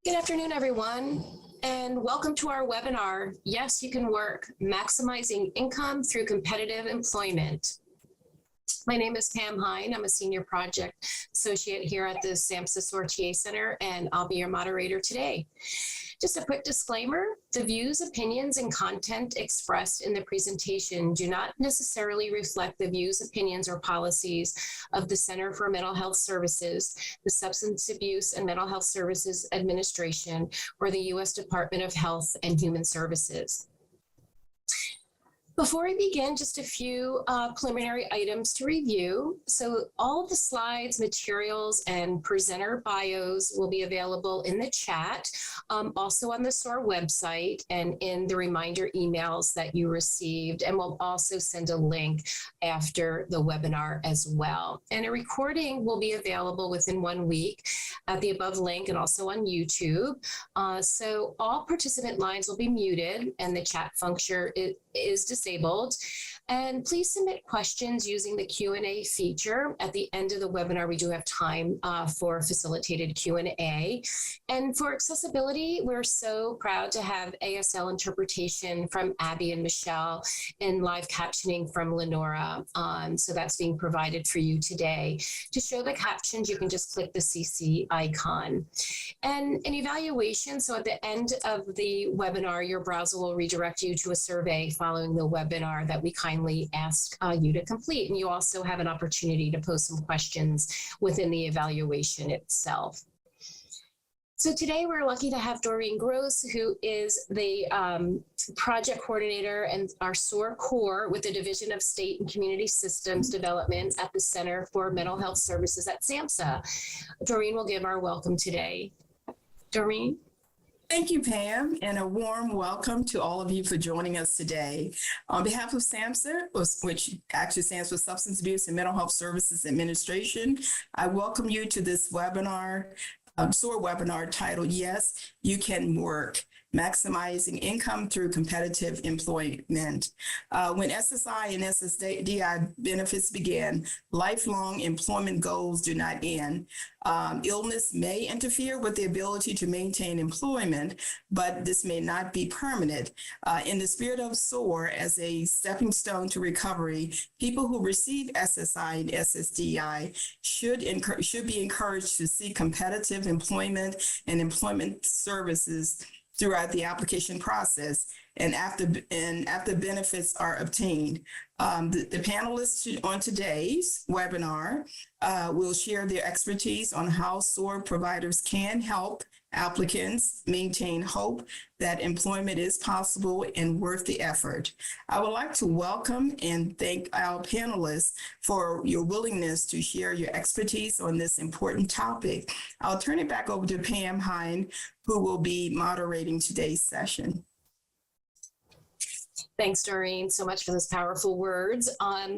Good afternoon, everyone, and welcome to our webinar, Yes, You Can Work, Maximizing Income Through Competitive Employment. My name is Pam Hine. I'm a Senior Project Associate here at the SAMHSA SOAR TA Center, and I'll be your moderator today. Just a quick disclaimer, the views, opinions, and content expressed in the presentation do not necessarily reflect the views, opinions, or policies of the Center for Mental Health Services, the Substance Abuse and Mental Health Services Administration, or the U.S. Department of Health and Human Services. Before we begin, just a few preliminary items to review. So all of the slides, materials, and presenter bios will be available in the chat, also on the SOAR website and in the reminder emails that you received. And we'll also send a link after the webinar as well. And a recording will be available within 1 week at the above link and also on YouTube. So all participant lines will be muted and the chat function is disabled. And please submit questions using the Q&A feature. At the end of the webinar, we do have time for facilitated Q&A. And for accessibility, we're so proud to have ASL interpretation from Abby and Michelle and live captioning from Lenora. So that's being provided for you today. To show the captions, you can just click the CC icon. And an evaluation, so at the end of the webinar, your browser will redirect you to a survey following the webinar that we kindly ask you to complete. And you also have an opportunity to post some questions within the evaluation itself. So today we're lucky to have Doreen Gross, who is the project coordinator and our SOAR core with the Division of State and Community Systems Development at the Center for Mental Health Services at SAMHSA. Doreen will give our welcome today. Doreen? Thank you, Pam, and a warm welcome to all of you for joining us today. On behalf of SAMHSA, which actually stands for Substance Abuse and Mental Health Services Administration, I welcome you to this webinar, SOAR webinar titled, Yes, You Can Work, Maximizing Income Through Competitive Employment. When SSI and SSDI benefits began, lifelong employment goals do not end. Illness may interfere with the ability to maintain employment, but this may not be permanent. In the spirit of SOAR as a stepping stone to recovery, people who receive SSI and SSDI should be encouraged to seek competitive employment and employment services throughout the application process and after benefits are obtained. The panelists on today's webinar will share their expertise on how SOAR providers can help applicants maintain hope that employment is possible and worth the effort. I would like to welcome and thank our panelists for your willingness to share your expertise on this important topic. I'll turn it back over to Pam Hine, who will be moderating today's session. Thanks, Doreen, so much for those powerful words.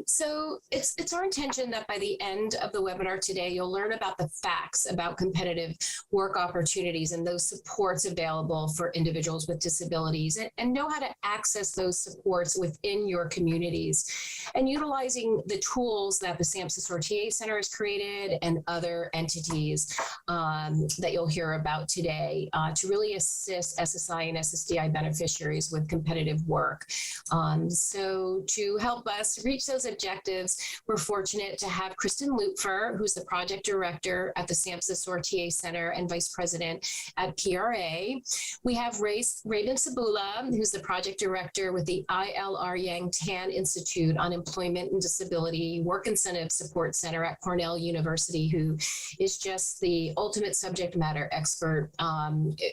So it's our intention that by the end of the webinar today, you'll learn about the facts about competitive work opportunities and those supports available for individuals with disabilities and know how to access those supports within your communities and utilizing the tools that the SAMHSA SOAR TA Center has created and other entities that you'll hear about today to really assist SSI and SSDI beneficiaries with competitive work. So to help us reach those objectives, we're fortunate to have Kristen Lupfer, who's the project director at the SAMHSA SOAR TA Center and vice president at PRA. We have Raven Sabula, who's the project director with the ILR Yang Tan Institute on Employment and Disability Work Incentive Support Center at Cornell University, who is just the ultimate subject matter expert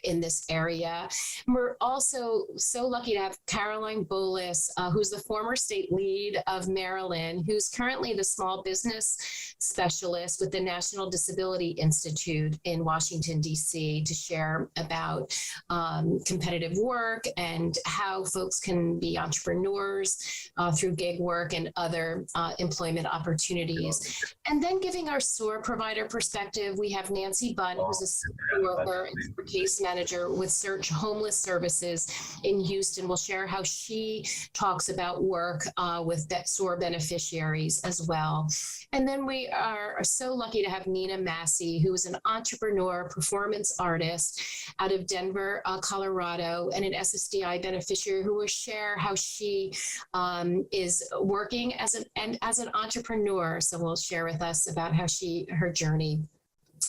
in this area. We're also so lucky to have Caroline Bolus, who's the former state lead of Maryland, who's currently the small business specialist with the National Disability Institute in Washington, D.C., to share about competitive work and how folks can be entrepreneurs through gig work and other employment opportunities. And then giving our SOAR provider perspective, we have Nancy Bunn, who's a social worker and case manager with Search Homeless Services in Houston, will share how she she talks about work with SOAR beneficiaries as well. And then we are so lucky to have Nina Massey, who is an entrepreneur, performance artist out of Denver, Colorado, and an SSDI beneficiary who will share how she is working as an entrepreneur. So we'll share with us about how her journey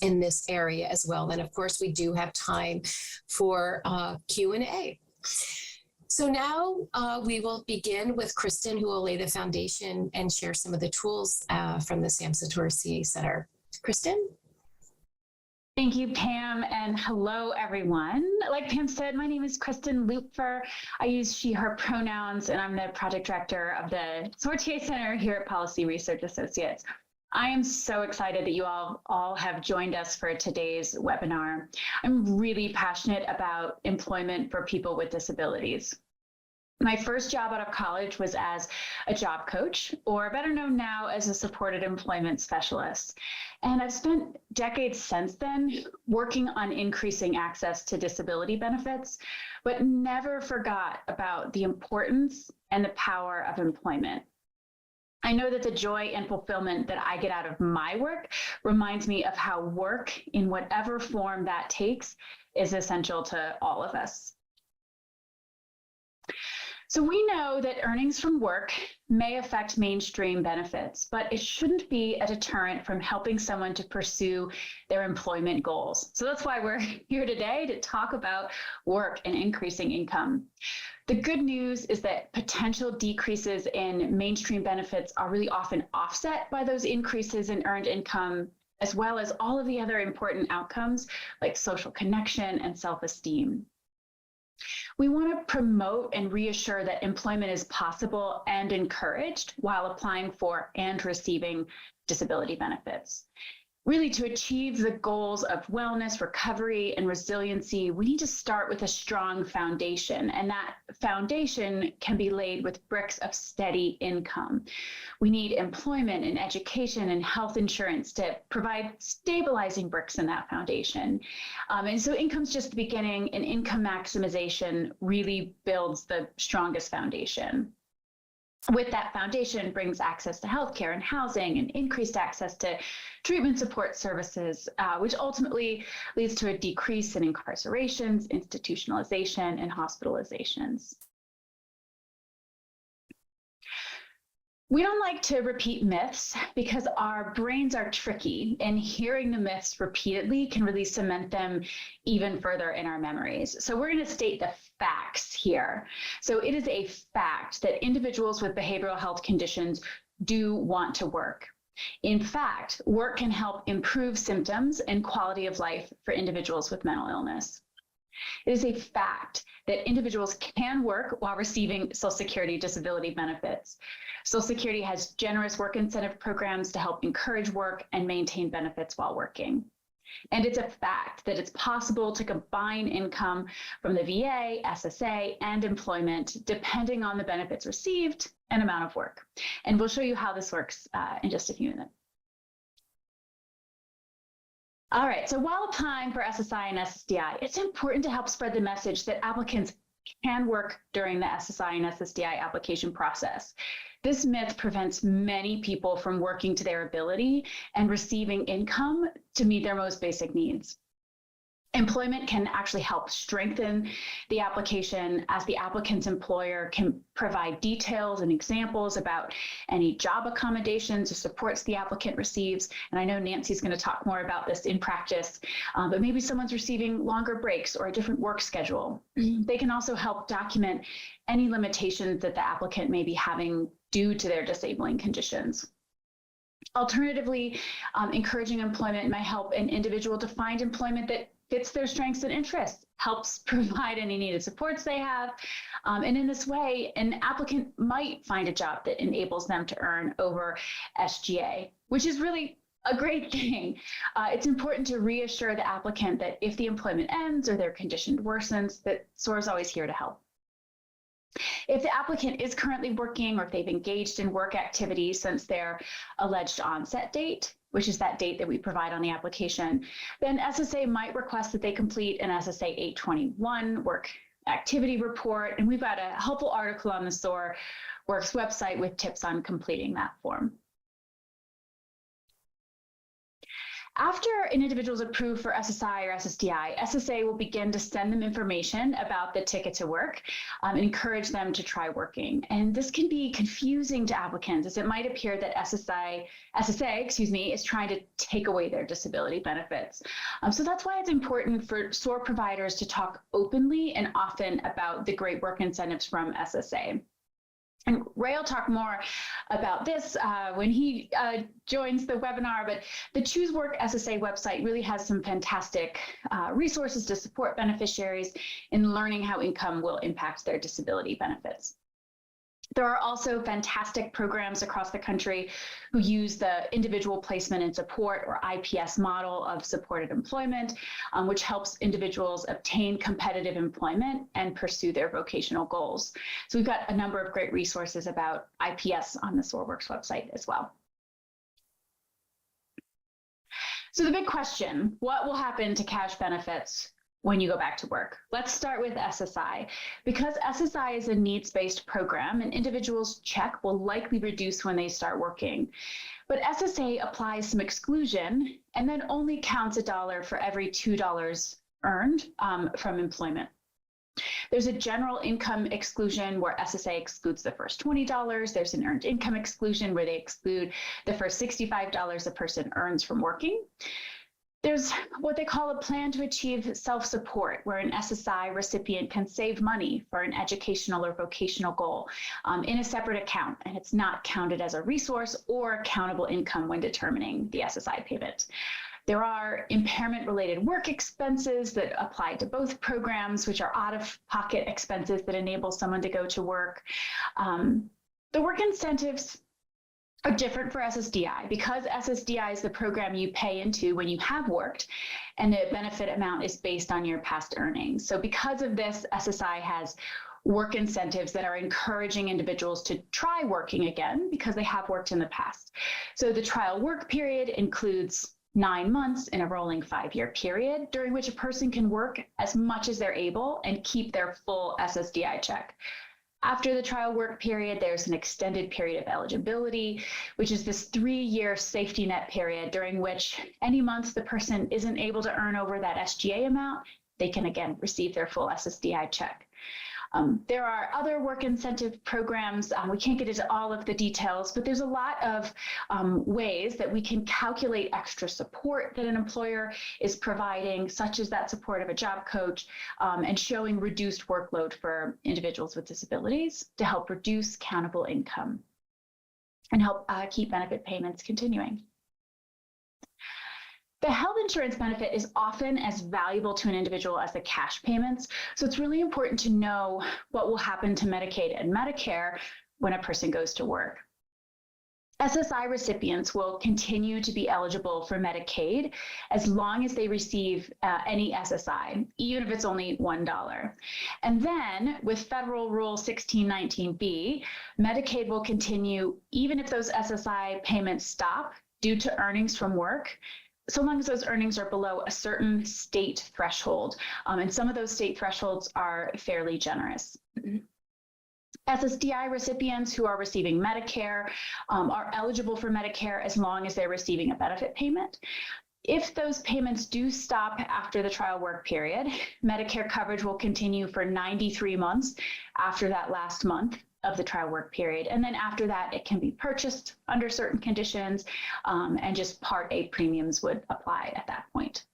in this area as well. Then, of course, we do have time for Q&A. So now we will begin with Kristen, who will lay the foundation and share some of the tools from the SAMHSA Tour CA Center. Kristen? Thank you, Pam, and hello, everyone. Like Pam said, my name is Kristen Lupfer. I use she, her pronouns, and I'm the project director of the SOAR TA Center here at Policy Research Associates. I am so excited that you all have joined us for today's webinar. I'm really passionate about employment for people with disabilities. My first job out of college was as a job coach, or better known now as a supported employment specialist. And I've spent decades since then working on increasing access to disability benefits, but never forgot about the importance and the power of employment. I know that the joy and fulfillment that I get out of my work reminds me of how work, in whatever form that takes, is essential to all of us. So we know that earnings from work may affect mainstream benefits, but it shouldn't be a deterrent from helping someone to pursue their employment goals. So that's why we're here today to talk about work and increasing income. The good news is that potential decreases in mainstream benefits are really often offset by those increases in earned income, as well as all of the other important outcomes like social connection and self-esteem. We want to promote and reassure that employment is possible and encouraged while applying for and receiving disability benefits. Really, to achieve the goals of wellness, recovery, and resiliency, we need to start with a strong foundation, and that foundation can be laid with bricks of steady income. We need employment and education and health insurance to provide stabilizing bricks in that foundation. And so income's just the beginning, and income maximization really builds the strongest foundation. With that foundation brings access to healthcare and housing and increased access to treatment support services, which ultimately leads to a decrease in incarcerations, institutionalization, and hospitalizations. We don't like to repeat myths because our brains are tricky, and hearing the myths repeatedly can really cement them even further in our memories. So we're going to state the facts here. So it is a fact that individuals with behavioral health conditions do want to work. In fact, work can help improve symptoms and quality of life for individuals with mental illness. It is a fact that individuals can work while receiving Social Security disability benefits. Social Security has generous work incentive programs to help encourage work and maintain benefits while working. And it's a fact that it's possible to combine income from the VA, SSA, and employment depending on the benefits received and amount of work. And we'll show you how this works in just a few minutes. All right, so while applying for SSI and SSDI, it's important to help spread the message that applicants can work during the SSI and SSDI application process. This myth prevents many people from working to their ability and receiving income to meet their most basic needs. Employment can actually help strengthen the application, as the applicant's employer can provide details and examples about any job accommodations or supports the applicant receives. And I know Nancy's going to talk more about this in practice, but maybe someone's receiving longer breaks or a different work schedule. They can also help document any limitations that the applicant may be having due to their disabling conditions. Alternatively, encouraging employment may help an individual to find employment that fits their strengths and interests, helps provide any needed supports they have. And in this way, an applicant might find a job that enables them to earn over SGA, which is really a great thing. It's important to reassure the applicant that if the employment ends or their condition worsens, that SOAR is always here to help. If the applicant is currently working, or if they've engaged in work activities since their alleged onset date, which is that date that we provide on the application, then SSA might request that they complete an SSA 821 work activity report, and we've got a helpful article on the SOAR Works website with tips on completing that form. After an individual is approved for SSI or SSDI, SSA will begin to send them information about the ticket to work and encourage them to try working. And this can be confusing to applicants, as it might appear that SSA, is trying to take away their disability benefits. So that's why it's important for SOAR providers to talk openly and often about the great work incentives from SSA. And Ray will talk more about this when he joins the webinar, but the Choose Work SSA website really has some fantastic resources to support beneficiaries in learning how income will impact their disability benefits. There are also fantastic programs across the country who use the individual placement and support, or IPS model of supported employment, which helps individuals obtain competitive employment and pursue their vocational goals. So we've got a number of great resources about IPS on the SOAR Works website as well. So the big question, what will happen to cash benefits when you go back to work? Let's start with SSI. Because SSI is a needs-based program, an individual's check will likely reduce when they start working. But SSA applies some exclusion and then only counts $1 for every $2 earned from employment. There's a general income exclusion where SSA excludes the first $20. There's an earned income exclusion where they exclude the first $65 a person earns from working. There's what they call a plan to achieve self-support, where an SSI recipient can save money for an educational or vocational goal in a separate account, and it's not counted as a resource or countable income when determining the SSI payment. There are impairment-related work expenses that apply to both programs, which are out-of-pocket expenses that enable someone to go to work. The work incentives are different for SSDI because SSDI is the program you pay into when you have worked, and the benefit amount is based on your past earnings. So because of this, SSI has work incentives that are encouraging individuals to try working again because they have worked in the past. So the trial work period includes 9 months in a rolling 5-year period during which a person can work as much as they're able and keep their full SSDI check. After the trial work period, there's an extended period of eligibility, which is this 3-year safety net period during which any month the person isn't able to earn over that SGA amount, they can again receive their full SSDI check. There are other work incentive programs. We can't get into all of the details, but there's a lot of ways that we can calculate extra support that an employer is providing, such as that support of a job coach, and showing reduced workload for individuals with disabilities to help reduce countable income and help keep benefit payments continuing. The health insurance benefit is often as valuable to an individual as the cash payments, so it's really important to know what will happen to Medicaid and Medicare when a person goes to work. SSI recipients will continue to be eligible for Medicaid as long as they receive any SSI, even if it's only $1. And then with Federal Rule 1619B, Medicaid will continue even if those SSI payments stop due to earnings from work, so long as those earnings are below a certain state threshold. And some of those state thresholds are fairly generous. SSDI recipients who are receiving Medicare are eligible for Medicare as long as they're receiving a benefit payment. If those payments do stop after the trial work period, Medicare coverage will continue for 93 months after that last month of the trial work period. And then after that, it can be purchased under certain conditions, and just Part A premiums would apply at that point.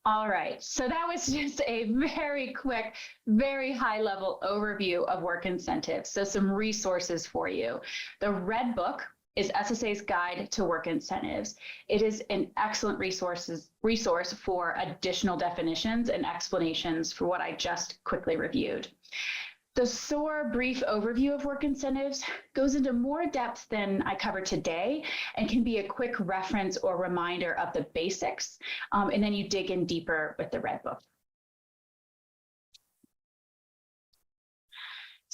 All right, so that was just a very quick, very high-level overview of work incentives. So some resources for you. The Red Book is SSA's Guide to Work Incentives. It is an excellent resource for additional definitions and explanations for what I just quickly reviewed. The SOAR brief overview of work incentives goes into more depth than I covered today and can be a quick reference or reminder of the basics, and then you dig in deeper with the Red Book.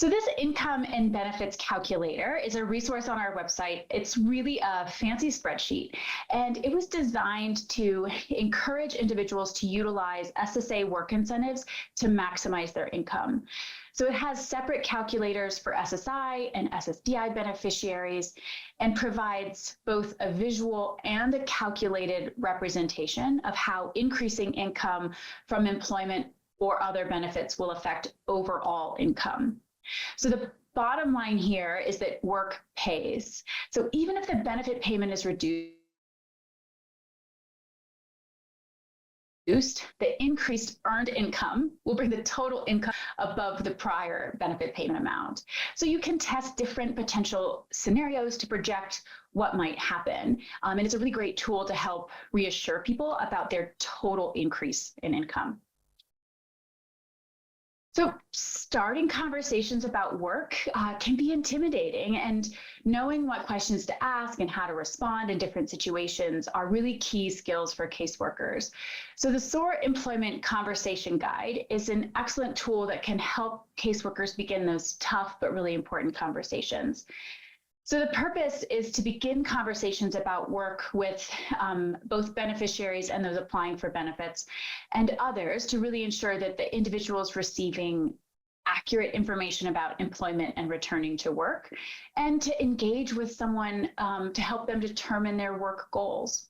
So this income and benefits calculator is a resource on our website. It's really a fancy spreadsheet, and it was designed to encourage individuals to utilize SSA work incentives to maximize their income. So it has separate calculators for SSI and SSDI beneficiaries and provides both a visual and a calculated representation of how increasing income from employment or other benefits will affect overall income. So the bottom line here is that work pays. So even if the benefit payment is reduced, the increased earned income will bring the total income above the prior benefit payment amount. So you can test different potential scenarios to project what might happen. And it's a really great tool to help reassure people about their total increase in income. So starting conversations about work can be intimidating, and knowing what questions to ask and how to respond in different situations are really key skills for caseworkers. So the SOAR Employment Conversation Guide is an excellent tool that can help caseworkers begin those tough but really important conversations. So the purpose is to begin conversations about work with both beneficiaries and those applying for benefits and others to really ensure that the individual is receiving accurate information about employment and returning to work, and to engage with someone to help them determine their work goals.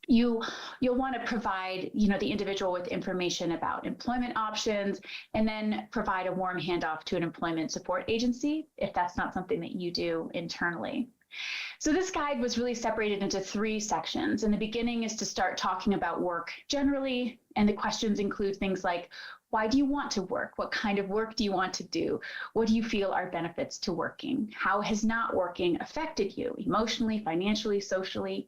You'll want to provide, the individual with information about employment options, and then provide a warm handoff to an employment support agency if that's not something that you do internally. So this guide was really separated into 3 sections. And the beginning is to start talking about work generally, and the questions include things like, why do you want to work? What kind of work do you want to do? What do you feel are benefits to working? How has not working affected you emotionally, financially, socially?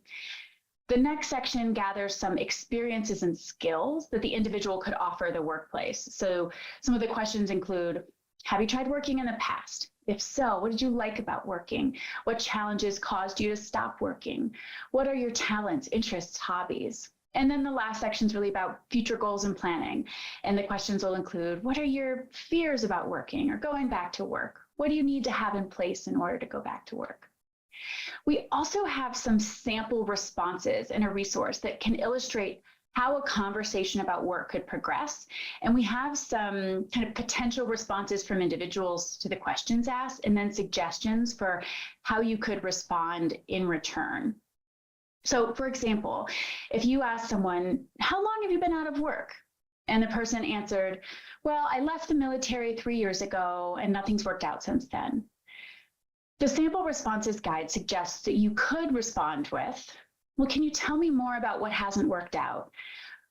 The next section gathers some experiences and skills that the individual could offer the workplace. So some of the questions include, have you tried working in the past? If so, what did you like about working? What challenges caused you to stop working? What are your talents, interests, hobbies? And then the last section is really about future goals and planning. And the questions will include, what are your fears about working or going back to work? What do you need to have in place in order to go back to work? We also have some sample responses in a resource that can illustrate how a conversation about work could progress. And we have some kind of potential responses from individuals to the questions asked, and then suggestions for how you could respond in return. So for example, if you ask someone, how long have you been out of work? And the person answered, well, I left the military 3 years ago and nothing's worked out since then. The sample responses guide suggests that you could respond with, well, can you tell me more about what hasn't worked out?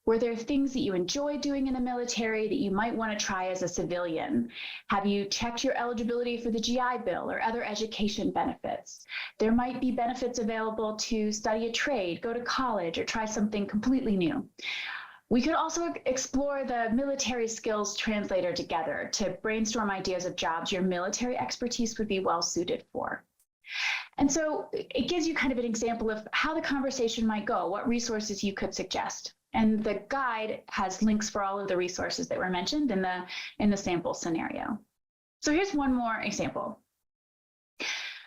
Were there things that you enjoyed doing in the military that you might want to try as a civilian? Have you checked your eligibility for the GI Bill or other education benefits? There might be benefits available to study a trade, go to college, or try something completely new. We could also explore the military skills translator together to brainstorm ideas of jobs your military expertise would be well suited for. And so it gives you kind of an example of how the conversation might go, what resources you could suggest. And the guide has links for all of the resources that were mentioned in the sample scenario. So here's one more example.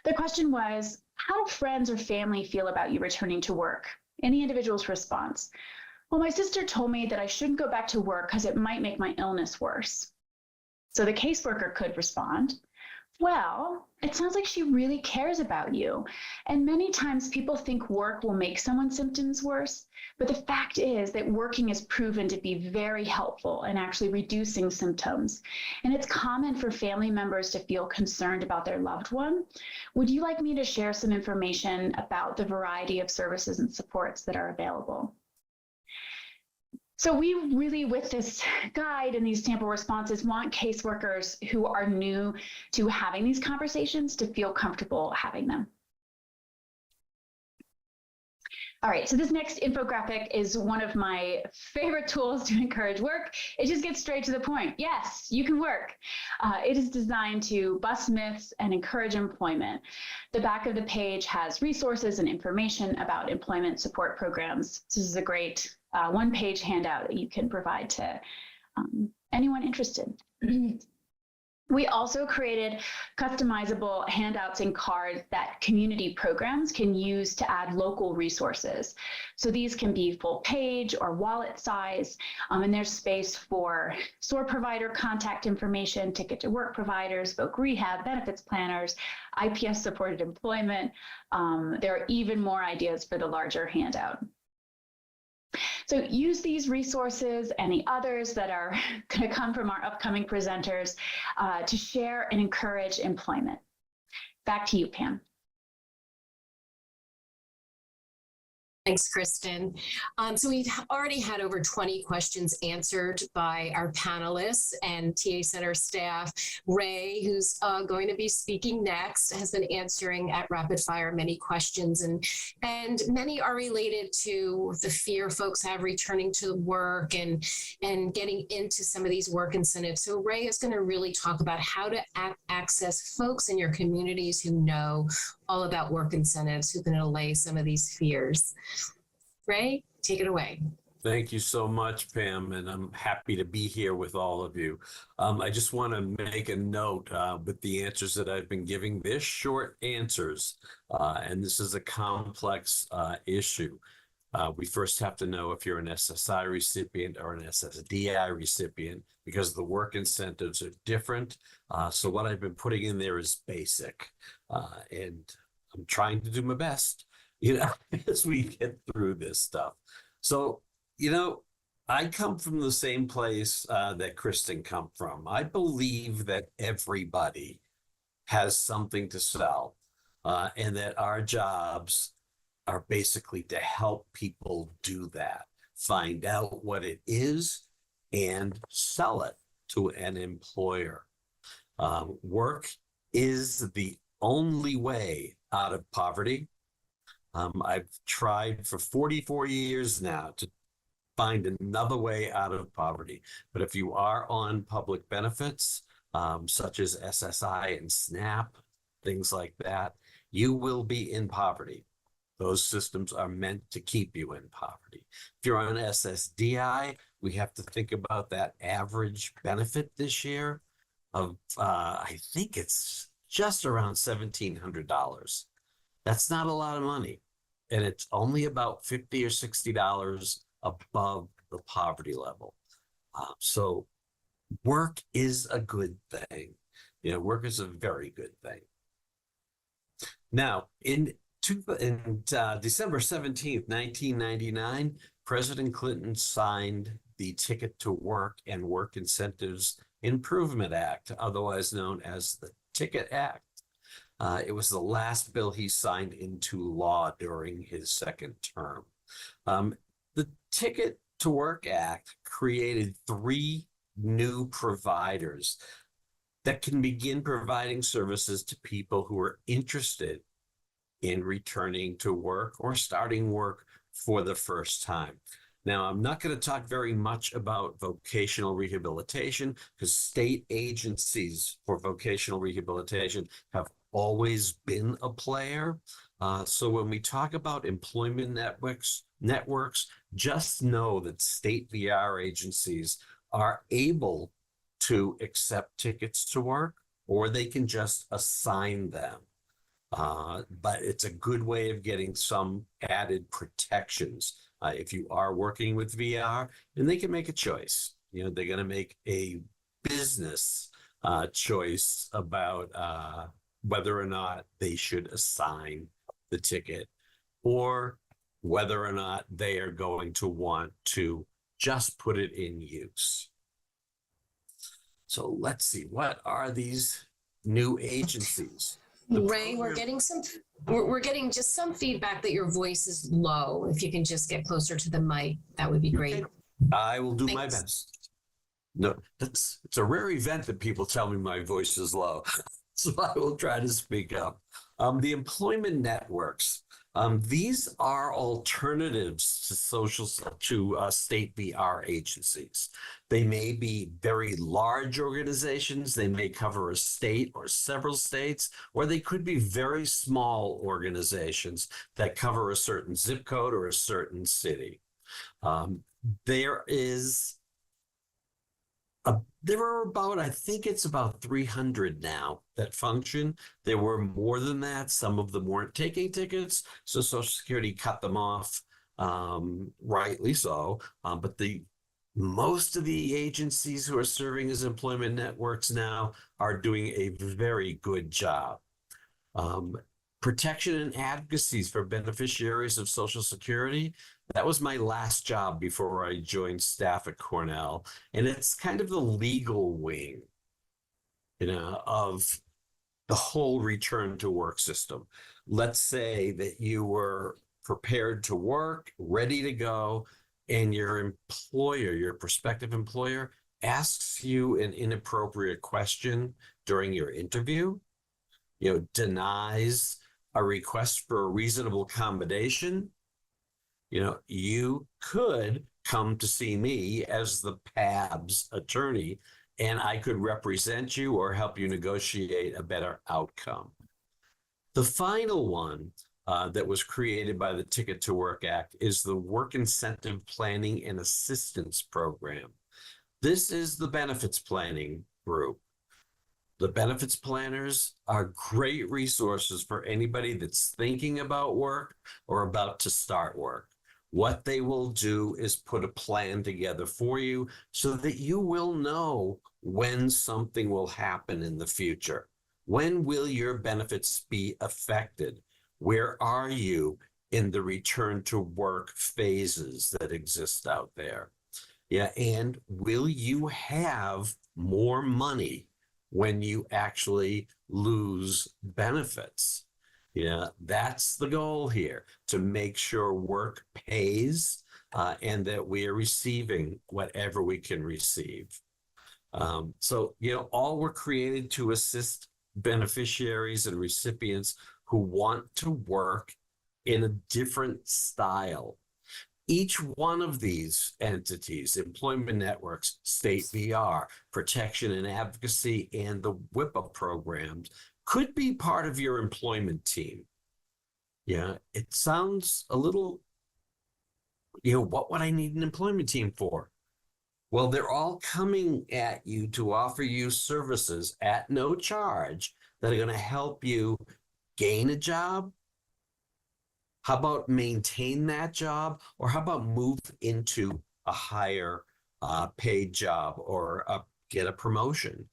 The question was, how do friends or family feel about you returning to work? And the individual's response, well, my sister told me that I shouldn't go back to work because it might make my illness worse. So the caseworker could respond, well, it sounds like she really cares about you. And many times people think work will make someone's symptoms worse, but the fact is that working is proven to be very helpful in actually reducing symptoms. And it's common for family members to feel concerned about their loved one. Would you like me to share some information about the variety of services and supports that are available? So we really, with this guide and these sample responses, want caseworkers who are new to having these conversations to feel comfortable having them. All right, so this next infographic is one of my favorite tools to encourage work. It just gets straight to the point. Yes, you can work. It is designed to bust myths and encourage employment. The back of the page has resources and information about employment support programs. This is a great one-page handout that you can provide to anyone interested. We also created customizable handouts and cards that community programs can use to add local resources. So these can be full page or wallet size, and there's space for SOAR provider contact information, ticket to work providers, voc rehab, benefits planners, IPS supported employment. There are even more ideas for the larger handout. So use these resources and the others that are going to come from our upcoming presenters to share and encourage employment. Back to you, Pam. Thanks, Kristen. So we've already had over 20 questions answered by our panelists and TA Center staff. Ray, who's going to be speaking next, has been answering at rapid fire many questions, and many are related to the fear folks have returning to work and getting into some of these work incentives. So Ray is going to really talk about how to access folks in your communities who know all about work incentives, who can allay some of these fears. Ray, take it away. Thank you so much, Pam, and I'm happy to be here with all of you. I just want to make a note with the answers that I've been giving. They're short answers, and this is a complex issue. We first have to know if you're an SSI recipient or an SSDI recipient, because the work incentives are different. So what I've been putting in there is basic, and I'm trying to do my best, as we get through this stuff. So, I come from the same place that Kristen come from. I believe that everybody has something to sell, and that our jobs are basically to help people do that, find out what it is and sell it to an employer. Work is the only way out of poverty. I've tried for 44 years now to find another way out of poverty. But if you are on public benefits, such as SSI and SNAP, things like that, you will be in poverty. Those systems are meant to keep you in poverty. If you're on SSDI, we have to think about that average benefit this year of, I think it's just around $1,700. That's not a lot of money. And it's only about $50 or $60 above the poverty level. So work is a good thing. Work is a very good thing. Now, in December 17th, 1999, President Clinton signed the Ticket to Work and Work Incentives Improvement Act, otherwise known as the Ticket Act. It was the last bill he signed into law during his second term. The Ticket to Work Act created 3 new providers that can begin providing services to people who are interested in returning to work or starting work for the first time. Now, I'm not going to talk very much about vocational rehabilitation, because state agencies for vocational rehabilitation have always been a player. So when we talk about employment networks, just know that state VR agencies are able to accept tickets to work, or they can just assign them. But it's a good way of getting some added protections if you are working with VR, and they can make a choice. They're going to make a business choice about whether or not they should assign the ticket, or whether or not they are going to want to just put it in use. So let's see, what are these new agencies? Ray, we're getting just some feedback that your voice is low. If you can just get closer to the mic, that would be great. I will do my Thanks. best. No, it's a rare event that people tell me my voice is low, so I will try to speak up. The employment networks. These are alternatives to state VR agencies. They may be very large organizations. They may cover a state or several states, or they could be very small organizations that cover a certain zip code or a certain city. There is There are about, I think it's about 300 now that function. There were more than that. Some of them weren't taking tickets, so Social Security cut them off, rightly so. But most of the agencies who are serving as employment networks now are doing a very good job. Um, Protection and advocacies for beneficiaries of Social Security. That was my last job before I joined staff at Cornell. And it's kind of the legal wing, of the whole return to work system. Let's say that you were prepared to work, ready to go, and your employer, your prospective employer, asks you an inappropriate question during your interview, denies a request for a reasonable accommodation, you could come to see me as the PABS attorney, and I could represent you or help you negotiate a better outcome. The final one that was created by the Ticket to Work Act is the Work Incentive Planning and Assistance Program. This is the benefits planning group. The benefits planners are great resources for anybody that's thinking about work or about to start work. What they will do is put a plan together for you so that you will know when something will happen in the future. When will your benefits be affected? Where are you in the return to work phases that exist out there? Yeah, and will you have more money when you actually lose benefits? Yeah, that's the goal here, to make sure work pays and that we are receiving whatever we can receive. So, all were created to assist beneficiaries and recipients who want to work in a different style. Each one of these entities, employment networks, state VR, protection and advocacy, and the WIPA programs, could be part of your employment team. Yeah, it sounds a little, what would I need an employment team for? Well, they're all coming at you to offer you services at no charge that are going to help you gain a job. How about maintain that job? Or how about move into a higher paid job or get a promotion?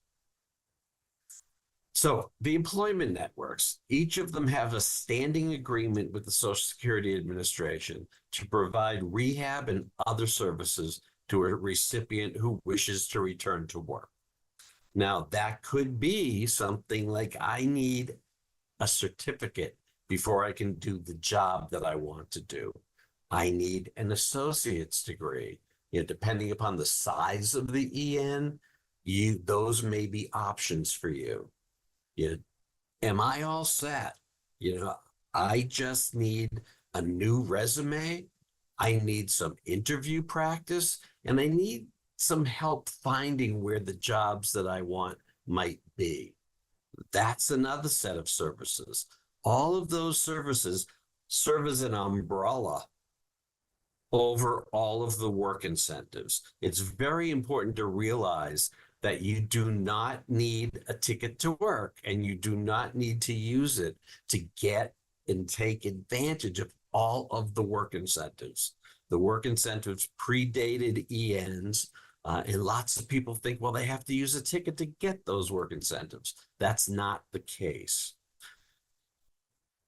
So the employment networks, each of them have a standing agreement with the Social Security Administration to provide rehab and other services to a recipient who wishes to return to work. Now, that could be something like, I need a certificate before I can do the job that I want to do. I need an associate's degree. Depending upon the size of the EN, those may be options for you. Am I all set? I just need a new resume. I need some interview practice, and I need some help finding where the jobs that I want might be. That's another set of services. All of those services serve as an umbrella over all of the work incentives. It's very important to realize that you do not need a ticket to work, and you do not need to use it to get and take advantage of all of the work incentives. The work incentives predated ENs, and lots of people think, well, they have to use a ticket to get those work incentives. That's not the case.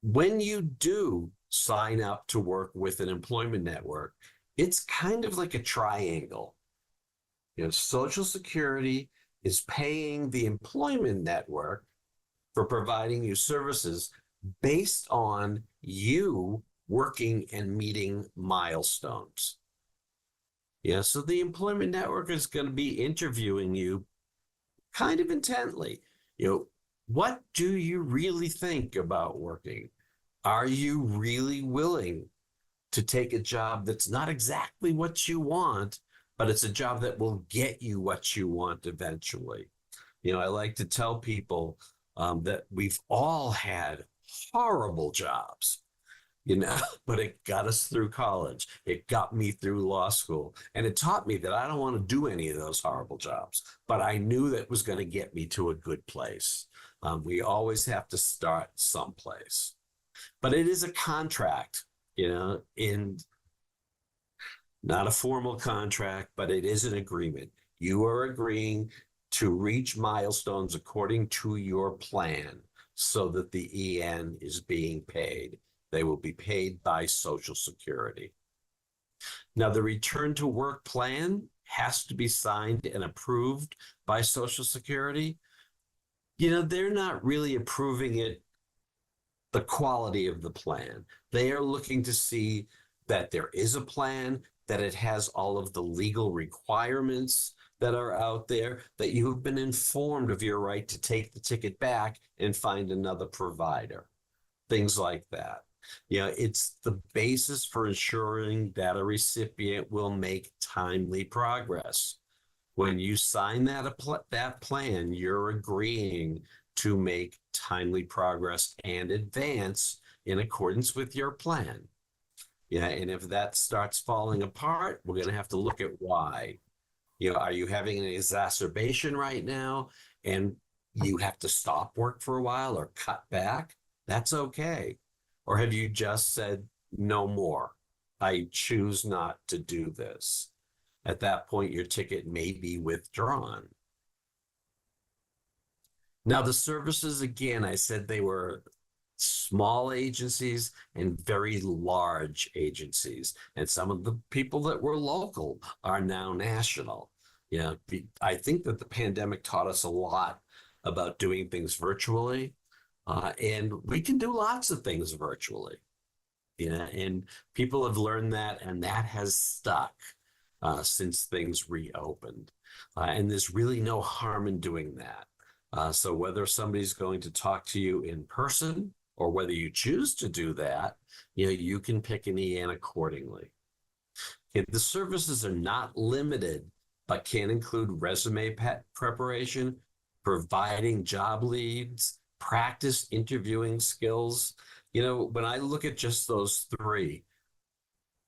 When you do sign up to work with an employment network, it's kind of like a triangle. Social Security is paying the employment network for providing you services based on you working and meeting milestones. So the employment network is going to be interviewing you kind of intently. What do you really think about working? Are you really willing to take a job that's not exactly what you want, but it's a job that will get you what you want eventually? I like to tell people that we've all had horrible jobs. you know, but it got us through college. It got me through law school. And it taught me that I don't want to do any of those horrible jobs, but I knew that was going to get me to a good place. We always have to start someplace. But it is a contract, you know, in not a formal contract, but it is an agreement. You are agreeing to reach milestones according to your plan so that the EN is being paid. They will be paid by Social Security. Now, the return to work plan has to be signed and approved by Social Security. You know, they're not really approving it, the quality of the plan. They are looking to see that there is a plan, that it has all of the legal requirements that are out there, that you have been informed of your right to take the ticket back and find another provider, things like that. You know, it's the basis for ensuring that a recipient will make timely progress. When you sign that plan, you're agreeing to make timely progress and advance in accordance with your plan. Yeah, and if that starts falling apart, we're going to have to look at why. You know, are you having an exacerbation right now and you have to stop work for a while or cut back? That's okay. Or have you just said, no more? I choose not to do this. At that point, your ticket may be withdrawn. Now, the services, again, I said they were small agencies and very large agencies. And some of the people that were local are now national. Yeah, I think that the pandemic taught us a lot about doing things virtually. And we can do lots of things virtually. Yeah, and people have learned that, and that has stuck since things reopened. And there's really no harm in doing that. So whether somebody's going to talk to you in person or whether you choose to do that, you know, you can pick an EN accordingly. Okay, the services are not limited, but can include resume preparation, providing job leads, practice interviewing skills. You know, when I look at just those three,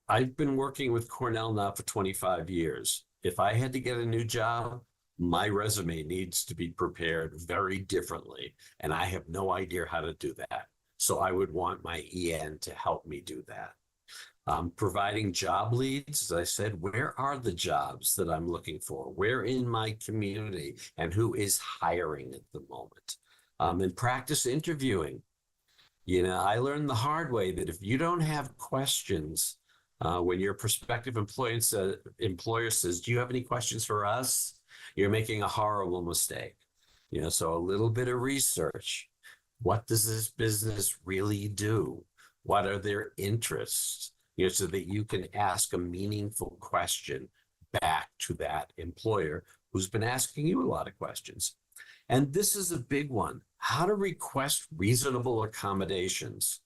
I've been working with Cornell now for 25 years. If I had to get a new job, my resume needs to be prepared very differently, and I have no idea how to do that. So I would want my EN to help me do that. Providing job leads, as I said, where are the jobs that I'm looking for? Where in my community, and who is hiring at the moment? And practice interviewing. You know, I learned the hard way that if you don't have questions, when your prospective employer says, do you have any questions for us? You're making a horrible mistake. You know, so a little bit of research. What does this business really do? What are their interests? You know, so that you can ask a meaningful question back to that employer who's been asking you a lot of questions. And this is a big one, how to request reasonable accommodations.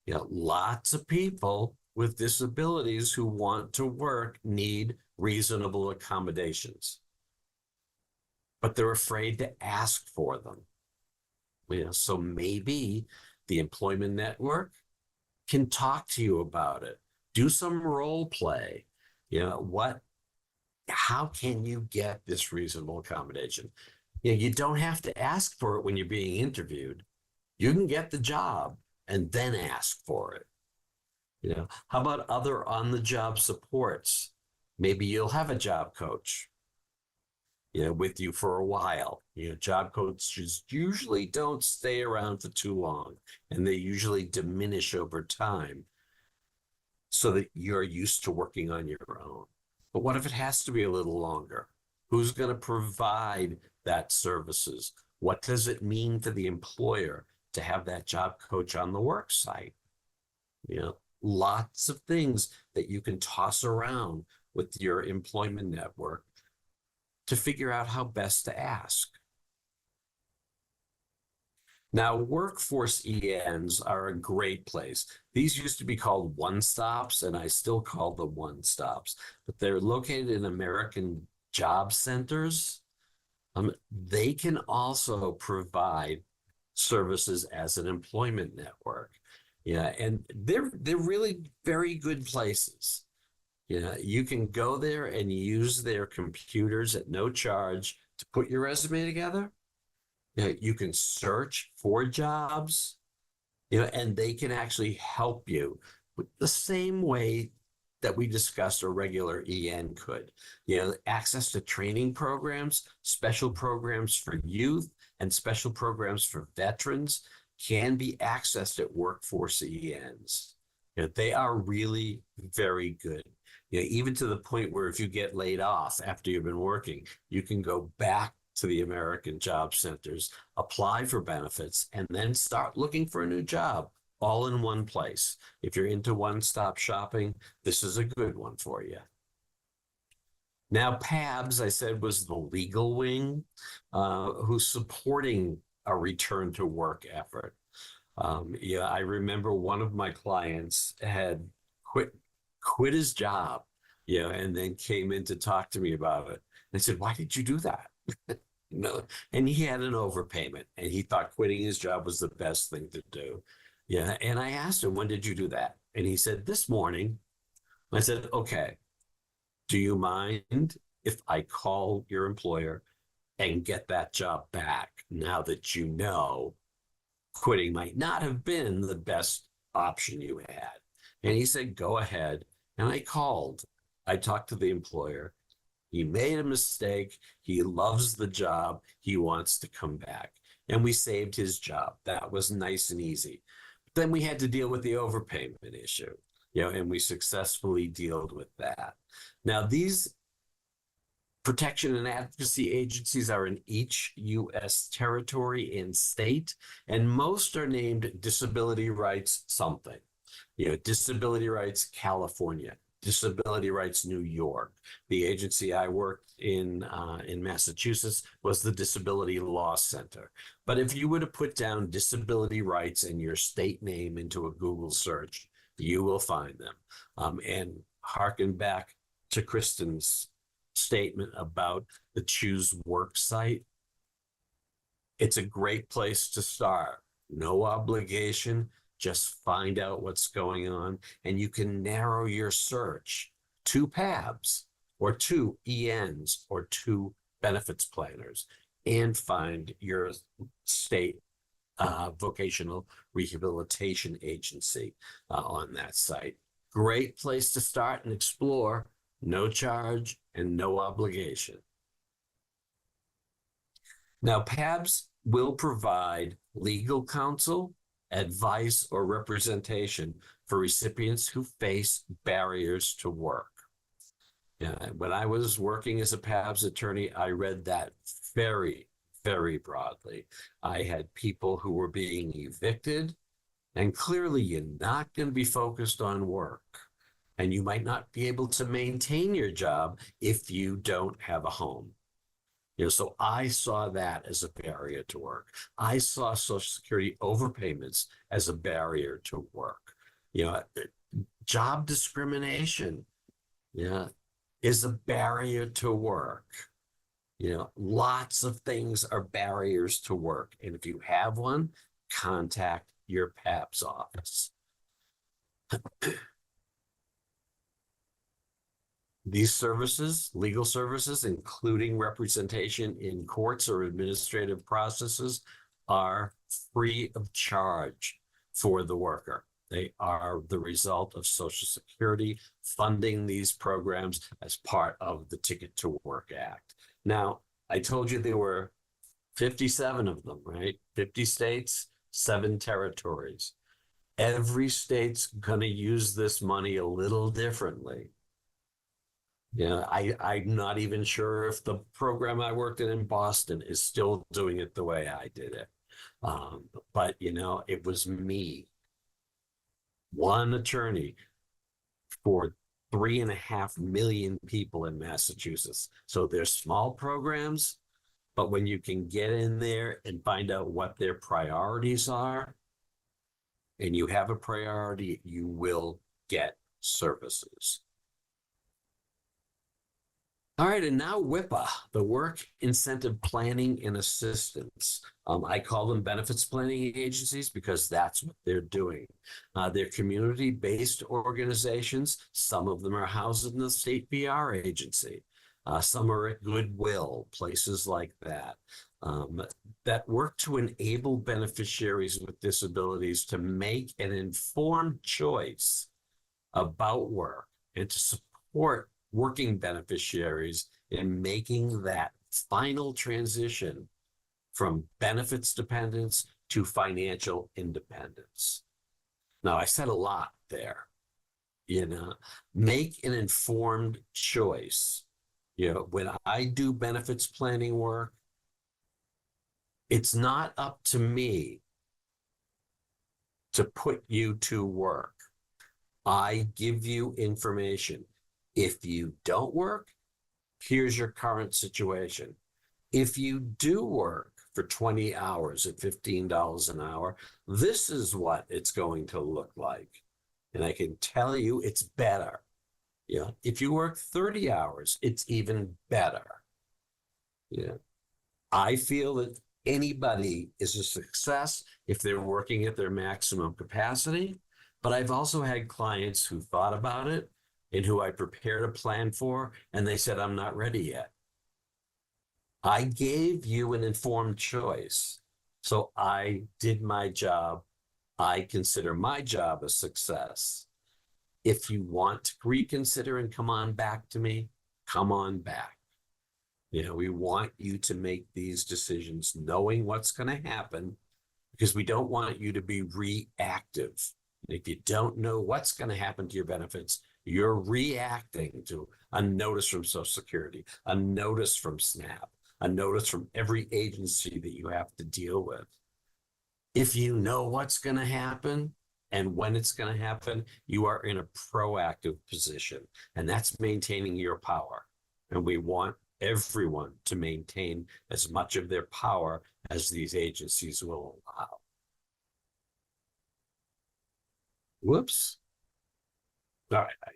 You know, lots of people with disabilities who want to work need reasonable accommodations, but they're afraid to ask for them. You know, so maybe the employment network can talk to you about it. Do some role play. You know, how can you get this reasonable accommodation? You know, you don't have to ask for it when you're being interviewed. You can get the job and then ask for it. You know, how about other on-the-job supports? Maybe you'll have a job coach, you know, with you for a while. You know, job coaches usually don't stay around for too long, and they usually diminish over time so that you're used to working on your own. But what if it has to be a little longer? Who's going to provide that services? What does it mean for the employer to have that job coach on the work site? You know, lots of things that you can toss around with your employment network to figure out how best to ask. Now, workforce ENs are a great place. These used to be called one-stops, and I still call them one-stops, but they're located in American job centers. They can also provide services as an employment network. Yeah, and they're really very good places. Yeah, you can go there and use their computers at no charge to put your resume together. Yeah, you can search for jobs, and they can actually help you with the same way that we discussed a regular EN could. Access to training programs, special programs for youth, and special programs for veterans can be accessed at workforce ENs. They are really very good. Even to the point where if you get laid off after you've been working, you can go back to the American Job Centers, apply for benefits, and then start looking for a new job all in one place. If you're into one-stop shopping, this is a good one for you. Now, PABS, I said, was the legal wing who's supporting a return to work effort. I remember one of my clients had quit his job, and then came in to talk to me about it. And I said, "Why did you do that?" And he had an overpayment, and he thought quitting his job was the best thing to do. Yeah, and I asked him, "When did you do that?" And he said, "This morning." I said, "Okay, do you mind if I call your employer and get that job back now that you know quitting might not have been the best option you had?" And he said, "Go ahead." And I called. I talked to the employer. He made a mistake. He loves the job. He wants to come back. And we saved his job. That was nice and easy. Then we had to deal with the overpayment issue, and we successfully dealt with that. Now, these protection and advocacy agencies are in each U.S. territory and state, and most are named Disability Rights something. Disability Rights California, Disability Rights New York. The agency I worked in Massachusetts was the Disability Law Center. But if you were to put down disability rights and your state name into a Google search, you will find them. And harken back to Kristen's statement about the Choose Work site. It's a great place to start. No obligation. Just find out what's going on, and you can narrow your search to PABs or to ENs or to benefits planners and find your state vocational rehabilitation agency on that site. Great place to start and explore, no charge and no obligation. Now, PABs will provide legal counsel, advice, or representation for recipients who face barriers to work. When I was working as a PABS attorney, I read that very, very broadly. I had people who were being evicted, and clearly you're not going to be focused on work, and you might not be able to maintain your job if you don't have a home. So I saw that as a barrier to work. I saw Social Security overpayments as a barrier to work. Job discrimination, is a barrier to work. Lots of things are barriers to work. And if you have one, contact your PABS office. These services, legal services, including representation in courts or administrative processes, are free of charge for the worker. They are the result of Social Security funding these programs as part of the Ticket to Work Act. Now, I told you there were 57 of them, right? 50 states, 7 territories. Every state's going to use this money a little differently. I'm not even sure if the program I worked in Boston is still doing it the way I did it. But, it was me, one attorney for 3.5 million people in Massachusetts. So they're small programs, but when you can get in there and find out what their priorities are, and you have a priority, you will get services. All right, and now WIPA, the Work Incentive Planning and Assistance. I call them benefits planning agencies because that's what they're doing. They're community-based organizations. Some of them are housed in the state VR agency. Some are at Goodwill, places like that, that work to enable beneficiaries with disabilities to make an informed choice about work and to support working beneficiaries in making that final transition from benefits dependence to financial independence. Now, I said a lot there, make an informed choice. When I do benefits planning work, it's not up to me to put you to work. I give you information. If you don't work, here's your current situation. If you do work for 20 hours at $15 an hour, this is what it's going to look like. And I can tell you it's better. If you work 30 hours, it's even better. I feel that anybody is a success if they're working at their maximum capacity. But I've also had clients who thought about it and who I prepared a plan for, and they said, I'm not ready yet. I gave you an informed choice. So I did my job. I consider my job a success. If you want to reconsider and come on back to me, come on back. We want you to make these decisions knowing what's going to happen, because we don't want you to be reactive. If you don't know what's going to happen to your benefits, you're reacting to a notice from Social Security, a notice from SNAP, a notice from every agency that you have to deal with. If you know what's going to happen and when it's going to happen, you are in a proactive position, and that's maintaining your power. And we want everyone to maintain as much of their power as these agencies will allow. Whoops. All right, I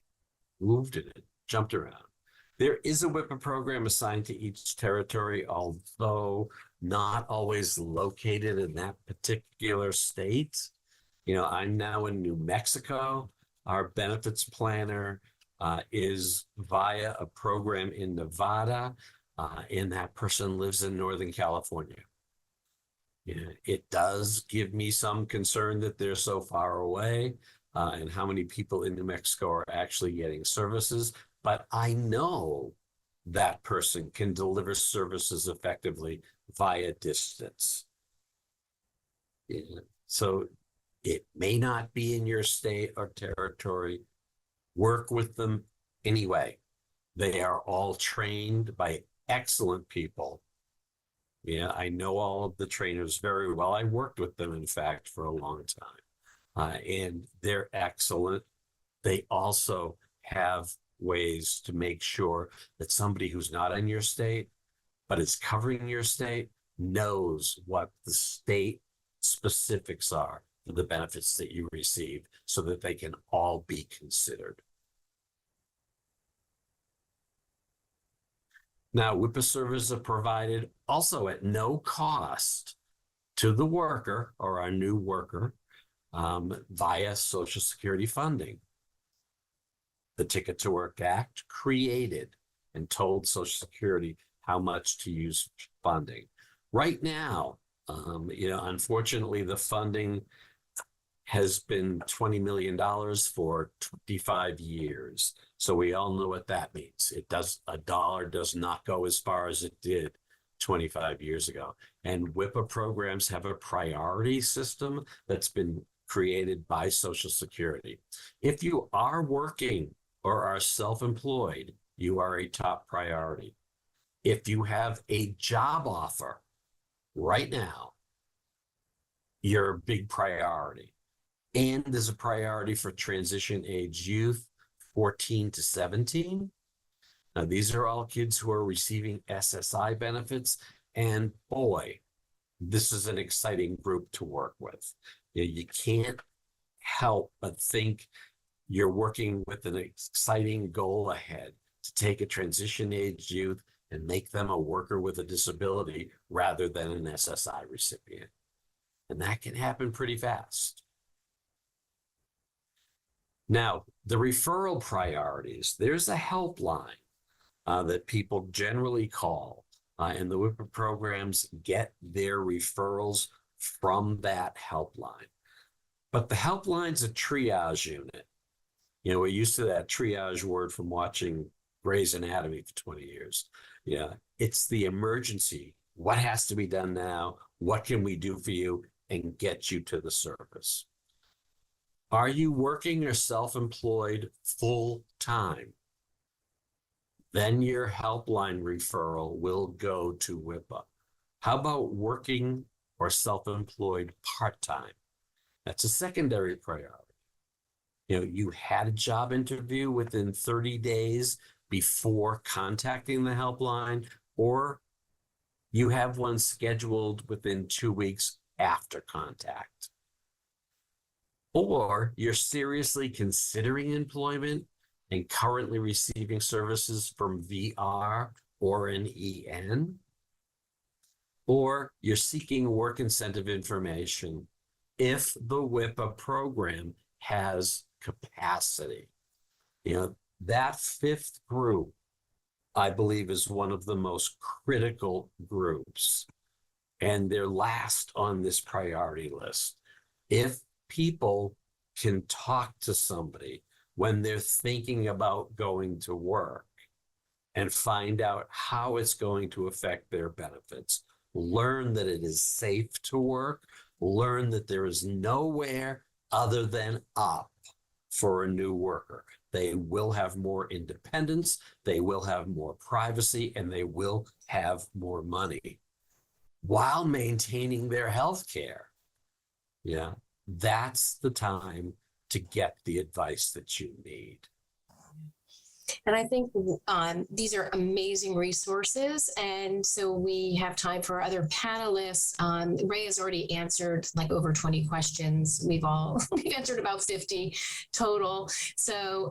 moved it, jumped around. There is a WIPA program assigned to each territory, although not always located in that particular state. I'm now in New Mexico. Our benefits planner is via a program in Nevada, and that person lives in Northern California. It does give me some concern that they're so far away, and how many people in New Mexico are actually getting services. But I know that person can deliver services effectively via distance. So it may not be in your state or territory. Work with them anyway. They are all trained by excellent people. I know all of the trainers very well. I worked with them, in fact, for a long time. And they're excellent. They also have ways to make sure that somebody who's not in your state, but is covering your state, knows what the state specifics are for the benefits that you receive, so that they can all be considered. Now, WIPA services are provided also at no cost to the worker or our new worker via Social Security funding. The Ticket to Work Act created and told Social Security how much to use funding. Right now, unfortunately, the funding has been $20 million for 25 years. So we all know what that means. A dollar does not go as far as it did 25 years ago. And WIPA programs have a priority system that's been created by Social Security. If you are working or are self-employed, you are a top priority. If you have a job offer right now, you're a big priority. And there's a priority for transition age youth, 14 to 17. Now, these are all kids who are receiving SSI benefits. And boy, this is an exciting group to work with. You can't help but think you're working with an exciting goal ahead to take a transition-age youth and make them a worker with a disability rather than an SSI recipient. And that can happen pretty fast. Now, the referral priorities, there's a helpline that people generally call, and the WIPA programs get their referrals from that helpline. But the helpline's a triage unit. You know, we're used to that triage word from watching Grey's Anatomy for 20 years. Yeah, it's the emergency. What has to be done now? What can we do for you? And get you to the service. Are you working or self-employed full-time? Then your helpline referral will go to WIPA. How about working or self-employed part-time? That's a secondary priority. You know, you had a job interview within 30 days before contacting the helpline, or you have one scheduled within 2 weeks after contact. Or you're seriously considering employment and currently receiving services from VR or an EN. Or you're seeking work incentive information if the WIPA program has capacity. You know, that fifth group, I believe, is one of the most critical groups. And they're last on this priority list. If people can talk to somebody when they're thinking about going to work and find out how it's going to affect their benefits, learn that it is safe to work, learn that there is nowhere other than up for a new worker. They will have more independence, they will have more privacy, and they will have more money while maintaining their health care. Yeah, that's the time to get the advice that you need. And I think these are amazing resources. And so we have time for other panelists. Ray has already answered like over 20 questions. We've answered about 50 total. So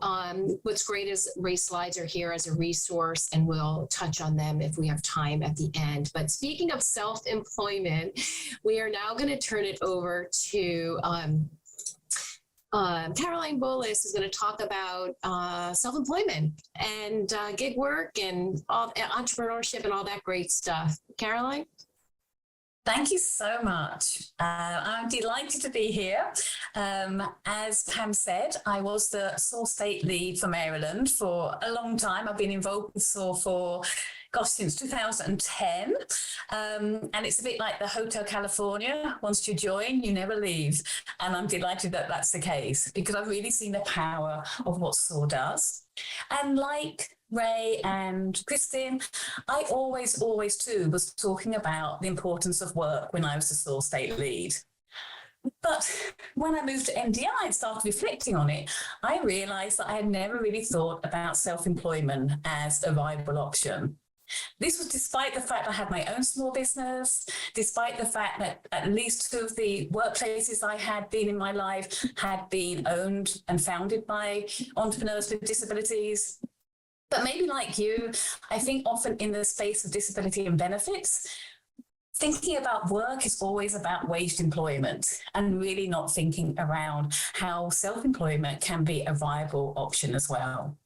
what's great is Ray's slides are here as a resource, and we'll touch on them if we have time at the end. But speaking of self-employment, we are now going to turn it over to Caroline Bullis is going to talk about self-employment and gig work and all entrepreneurship and all that great stuff. Caroline? Thank you so much. I'm delighted to be here. As Pam said, I was the SOAR state lead for Maryland for a long time. I've been involved with SOAR for since 2010. And it's a bit like the Hotel California. Once you join, you never leave. And I'm delighted that that's the case, because I've really seen the power of what SOAR does. And like Ray and Christine, I always too was talking about the importance of work when I was the SOAR state lead. But when I moved to MDI and started reflecting on it, I realized that I had never really thought about self-employment as a viable option. This was despite the fact I had my own small business, despite the fact that at least 2 of the workplaces I had been in my life had been owned and founded by entrepreneurs with disabilities. But maybe like you, I think often in the space of disability and benefits, thinking about work is always about waged employment and really not thinking around how self-employment can be a viable option as well.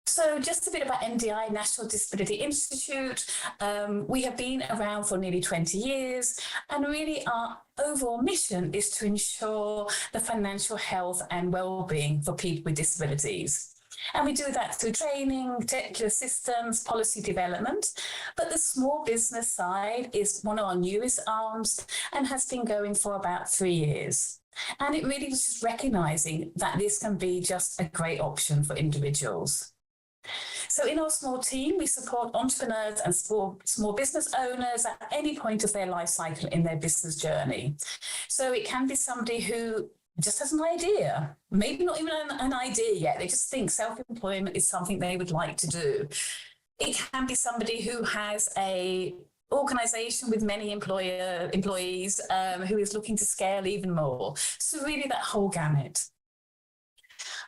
So just a bit about NDI, National Disability Institute. We have been around for nearly 20 years, and really our overall mission is to ensure the financial health and well-being for people with disabilities. And we do that through training, technical assistance, policy development. But the small business side is one of our newest arms and has been going for about 3 years. And it really was just recognizing that this can be just a great option for individuals. So in our small team, we support entrepreneurs and small business owners at any point of their life cycle in their business journey. So it can be somebody who just has an idea, maybe not even an idea yet. They just think self-employment is something they would like to do. It can be somebody who has a organization with many employees who is looking to scale even more. So really that whole gamut.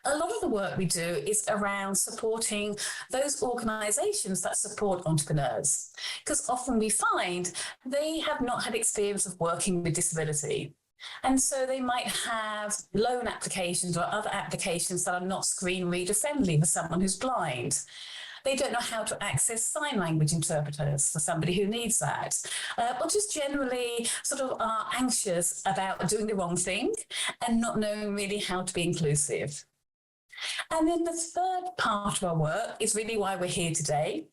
A lot of the work we do is around supporting those organisations that support entrepreneurs, because often we find they have not had experience of working with disability. And so they might have loan applications or other applications that are not screen reader friendly for someone who's blind. They don't know how to access sign language interpreters for somebody who needs that, or just generally sort of are anxious about doing the wrong thing and not knowing really how to be inclusive. And then the third part of our work is really why we're here today,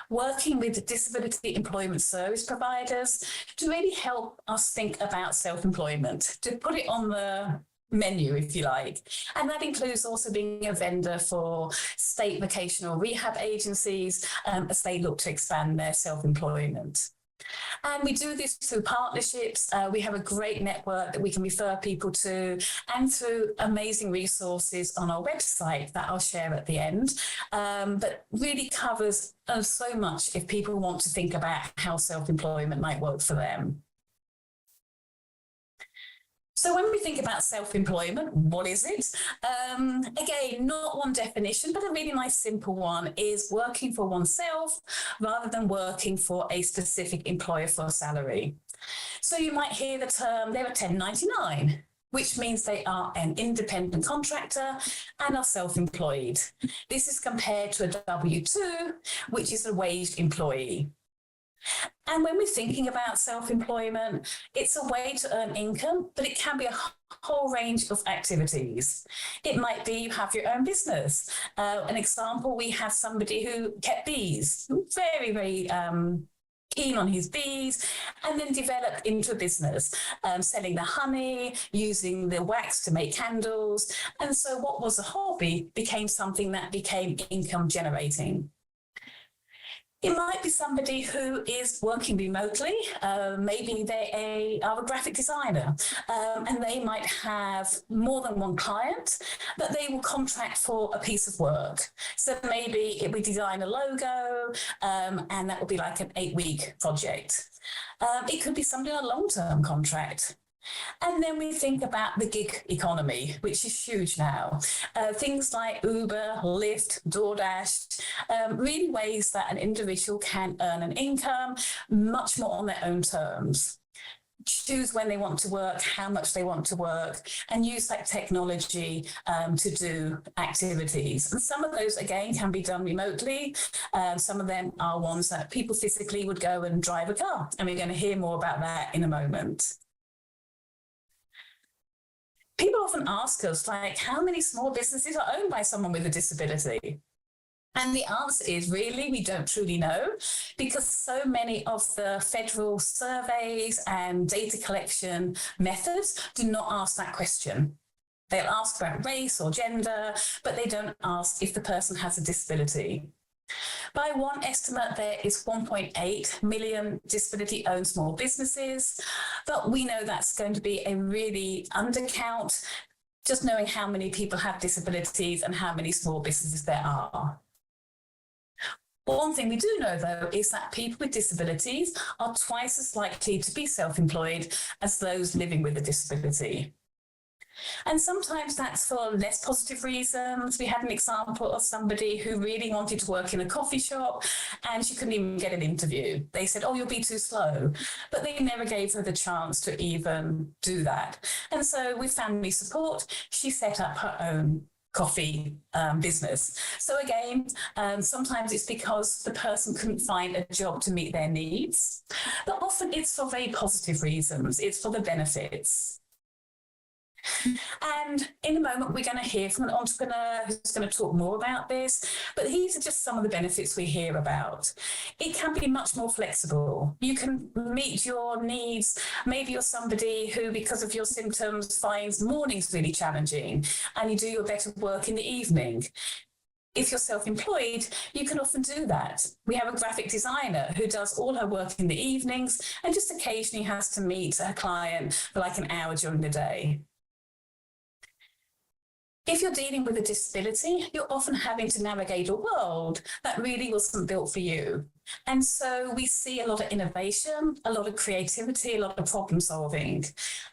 working with disability employment service providers to really help us think about self-employment, to put it on the menu, if you like. And that includes also being a vendor for state vocational rehab agencies as they look to expand their self-employment. And we do this through partnerships. We have a great network that we can refer people to, and through amazing resources on our website that I'll share at the end, but really covers so much if people want to think about how self-employment might work for them. So when we think about self-employment, what is it? Again, not one definition, but a really nice simple one is working for oneself rather than working for a specific employer for a salary. So you might hear the term, they're a 1099, which means they are an independent contractor and are self-employed. This is compared to a W-2, which is a waged employee. And when we're thinking about self-employment, it's a way to earn income, but it can be a whole range of activities. It might be you have your own business. An example, we have somebody who kept bees, very, very keen on his bees, and then developed into a business, selling the honey, using the wax to make candles. And so what was a hobby became something that became income generating. It might be somebody who is working remotely. Maybe they are a graphic designer, and they might have more than one client, but they will contract for a piece of work. So maybe it would design a logo, and that would be like an 8-week project. It could be somebody on a long-term contract. And then we think about the gig economy, which is huge now. Things like Uber, Lyft, DoorDash, really ways that an individual can earn an income much more on their own terms. Choose when they want to work, how much they want to work, and use that technology to do activities. And some of those, again, can be done remotely. Some of them are ones that people physically would go and drive a car. And we're going to hear more about that in a moment. People often ask us, like, how many small businesses are owned by someone with a disability? And the answer is really, we don't truly know, because so many of the federal surveys and data collection methods do not ask that question. They'll ask about race or gender, but they don't ask if the person has a disability. By one estimate, there is 1.8 million disability-owned small businesses, but we know that's going to be a really undercount, just knowing how many people have disabilities and how many small businesses there are. One thing we do know, though, is that people with disabilities are twice as likely to be self-employed as those living with a disability. And sometimes that's for less positive reasons. We had an example of somebody who really wanted to work in a coffee shop and she couldn't even get an interview. They said, oh, you'll be too slow. But they never gave her the chance to even do that. And so with family support, she set up her own coffee business. So again, sometimes it's because the person couldn't find a job to meet their needs, but often it's for very positive reasons. It's for the benefits. And in a moment, we're going to hear from an entrepreneur who's going to talk more about this, but these are just some of the benefits we hear about. It can be much more flexible. You can meet your needs. Maybe you're somebody who, because of your symptoms, finds mornings really challenging, and you do your better work in the evening. If you're self-employed, you can often do that. We have a graphic designer who does all her work in the evenings and just occasionally has to meet a client for like an hour during the day. If you're dealing with a disability, you're often having to navigate a world that really wasn't built for you. And so we see a lot of innovation, a lot of creativity, a lot of problem solving.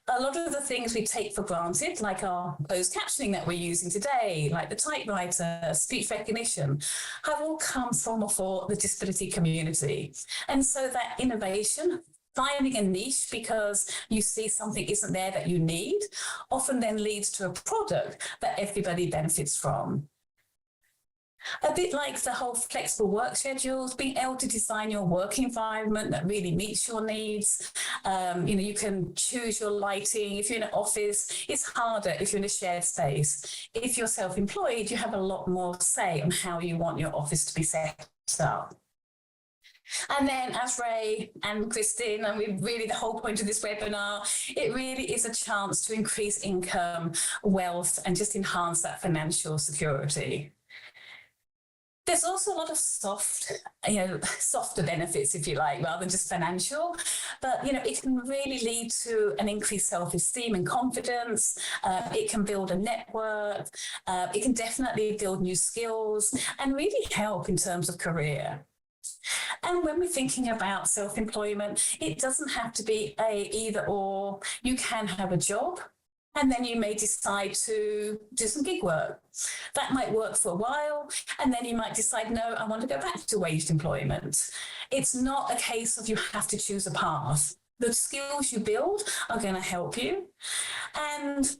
A lot of the things we take for granted, like our closed captioning that we're using today, like the typewriter, speech recognition, have all come from or for the disability community. And so that innovation, finding a niche because you see something isn't there that you need, often then leads to a product that everybody benefits from. A bit like the whole flexible work schedules, being able to design your work environment that really meets your needs. You can choose your lighting. If you're in an office, it's harder if you're in a shared space. If you're self-employed, you have a lot more say on how you want your office to be set up. And then as Ray and Christine, and the whole point of this webinar, it really is a chance to increase income, wealth, and just enhance that financial security. There's also a lot of softer benefits, if you like, rather than just financial. But, it can really lead to an increased self-esteem and confidence. It can build a network. It can definitely build new skills and really help in terms of career. And when we're thinking about self-employment, it doesn't have to be a either or. You can have a job, and then you may decide to do some gig work. That might work for a while, and then you might decide, no, I want to go back to waged employment. It's not a case of you have to choose a path. The skills you build are going to help you. And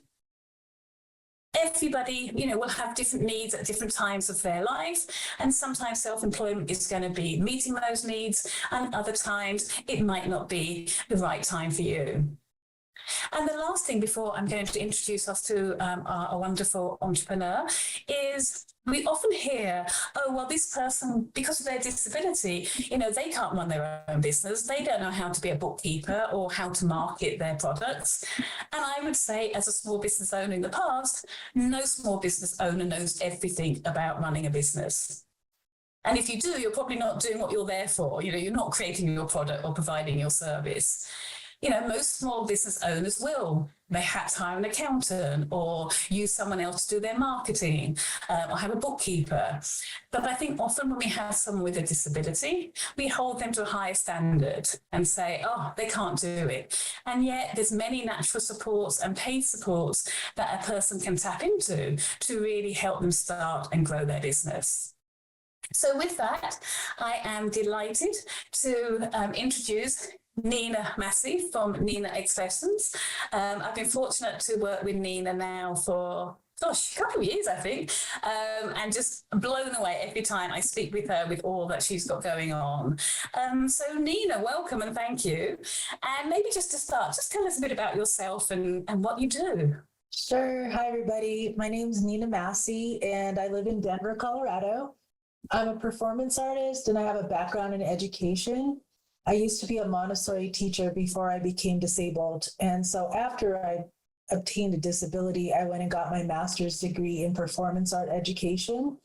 everybody, will have different needs at different times of their life. And sometimes self-employment is going to be meeting those needs, and other times it might not be the right time for you. And the last thing before I'm going to introduce us to our wonderful entrepreneur is we often hear, oh, well, this person, because of their disability, they can't run their own business. They don't know how to be a bookkeeper or how to market their products. And I would say, as a small business owner in the past, no small business owner knows everything about running a business. And if you do, you're probably not doing what you're there for. You're not creating your product or providing your service. Most small business owners will. They have to hire an accountant or use someone else to do their marketing or have a bookkeeper. But I think often when we have someone with a disability, we hold them to a higher standard and say, oh, they can't do it. And yet there's many natural supports and paid supports that a person can tap into to really help them start and grow their business. So with that, I am delighted to introduce Nina Massey from Nina Expressions. I've been fortunate to work with Nina now for, a couple of years, I think, and just blown away every time I speak with her with all that she's got going on. So Nina, welcome and thank you. And maybe just to start, just tell us a bit about yourself and what you do. Sure. Hi, everybody. My name is Nina Massey, and I live in Denver, Colorado. I'm a performance artist, and I have a background in education. I used to be a Montessori teacher before I became disabled. And so after I obtained a disability, I went and got my master's degree in performance art education.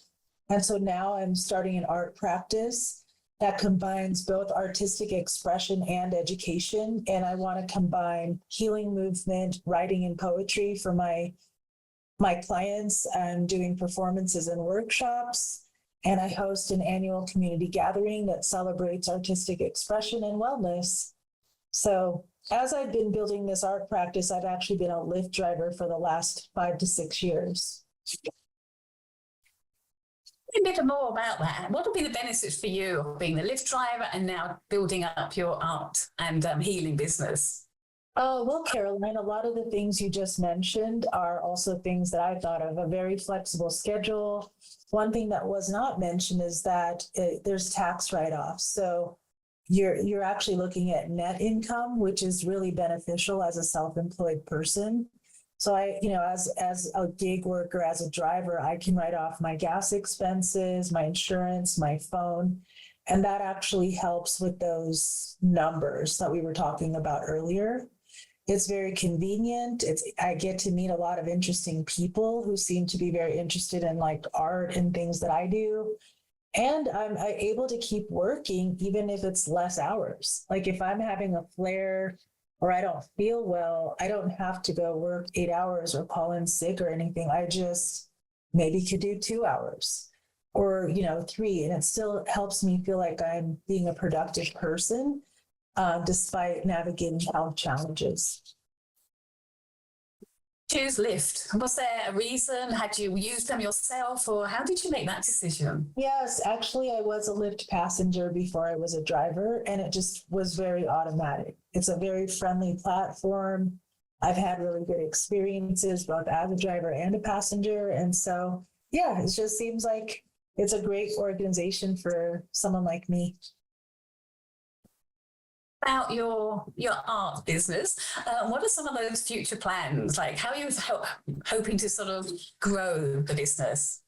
And so now I'm starting an art practice that combines both artistic expression and education. And I want to combine healing movement, writing, and poetry for my clients. I'm doing performances and workshops. And I host an annual community gathering that celebrates artistic expression and wellness. So as I've been building this art practice, I've actually been a Lyft driver for the last 5 to 6 years. A bit more about that. What will be the benefits for you of being the Lyft driver and now building up your art and healing business? Oh, well, Caroline, a lot of the things you just mentioned are also things that I thought of. A very flexible schedule. One thing that was not mentioned is that there's tax write-offs. So you're actually looking at net income, which is really beneficial as a self-employed person. So as a gig worker, as a driver, I can write off my gas expenses, my insurance, my phone, and that actually helps with those numbers that we were talking about earlier. It's very convenient. I get to meet a lot of interesting people who seem to be very interested in like art and things that I do. And I'm able to keep working even if it's less hours. Like if I'm having a flare or I don't feel well, I don't have to go work 8 hours or call in sick or anything. I just maybe could do 2 hours. or, 3, and it still helps me feel like I'm being a productive person, despite navigating health challenges. Choose Lyft. Was there a reason? Had you used them yourself, or how did you make that decision? Yes, actually, I was a Lyft passenger before I was a driver, and it just was very automatic. It's a very friendly platform. I've had really good experiences both as a driver and a passenger. And so, yeah, it just seems like it's a great organization for someone like me. About your art business, what are some of those future plans? Like, how are you hoping to sort of grow the business?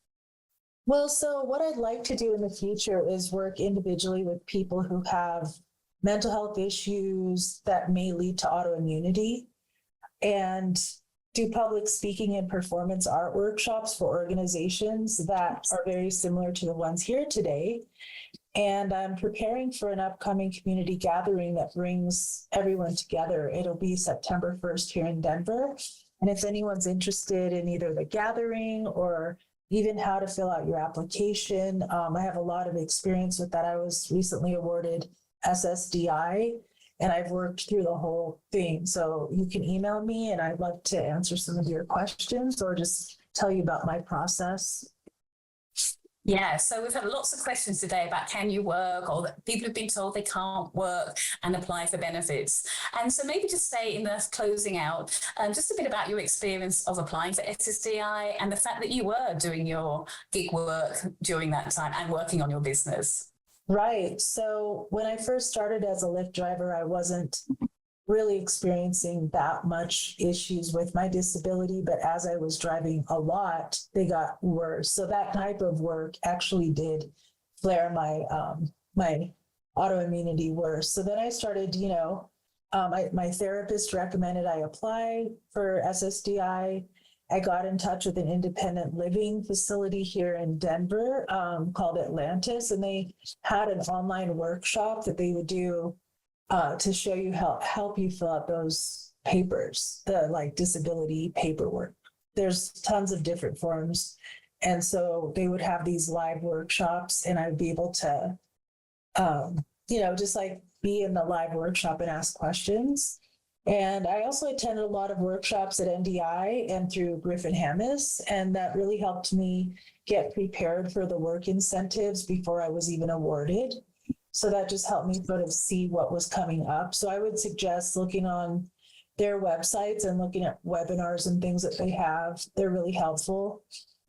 Well, so what I'd like to do in the future is work individually with people who have mental health issues that may lead to autoimmunity, and do public speaking and performance art workshops for organizations that are very similar to the ones here today. And I'm preparing for an upcoming community gathering that brings everyone together. It'll be September 1st here in Denver. And if anyone's interested in either the gathering or even how to fill out your application, I have a lot of experience with that. I was recently awarded SSDI, and I've worked through the whole thing. So you can email me, and I'd love to answer some of your questions or just tell you about my process. Yeah, so we've had lots of questions today about can you work, or that people have been told they can't work and apply for benefits. And so maybe just say in the closing out, just a bit about your experience of applying for SSDI and the fact that you were doing your gig work during that time and working on your business. Right. So when I first started as a Lyft driver, I wasn't really experiencing that much issues with my disability, but as I was driving a lot, they got worse. So that type of work actually did flare my my autoimmunity worse. So then I started, my therapist recommended I apply for SSDI. I got in touch with an independent living facility here in Denver called Atlantis, and they had an online workshop that they would do to show you help you fill out those papers, the disability paperwork. There's tons of different forms. And so they would have these live workshops, and I'd be able to, just be in the live workshop and ask questions. And I also attended a lot of workshops at NDI and through Griffin Hammis, and that really helped me get prepared for the work incentives before I was even awarded. So that just helped me sort of see what was coming up. So I would suggest looking on their websites and looking at webinars and things that they have. They're really helpful.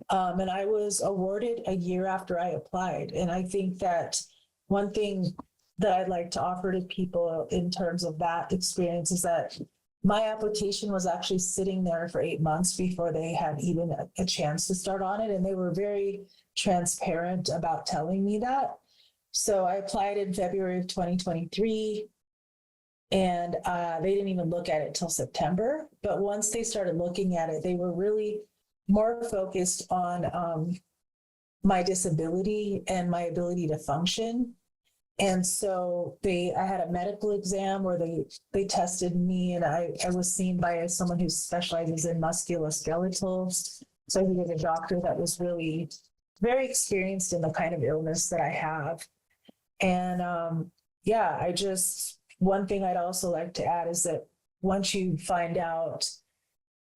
And I was awarded a year after I applied. And I think that one thing that I'd like to offer to people in terms of that experience is that my application was actually sitting there for 8 months before they had even a chance to start on it. And they were very transparent about telling me that. So I applied in February of 2023, and they didn't even look at it till September. But once they started looking at it, they were really more focused on my disability and my ability to function. And so I had a medical exam where they tested me, and I was seen by someone who specializes in musculoskeletal. So he was a doctor that was really very experienced in the kind of illness that I have. And one thing I'd also like to add is that once you find out,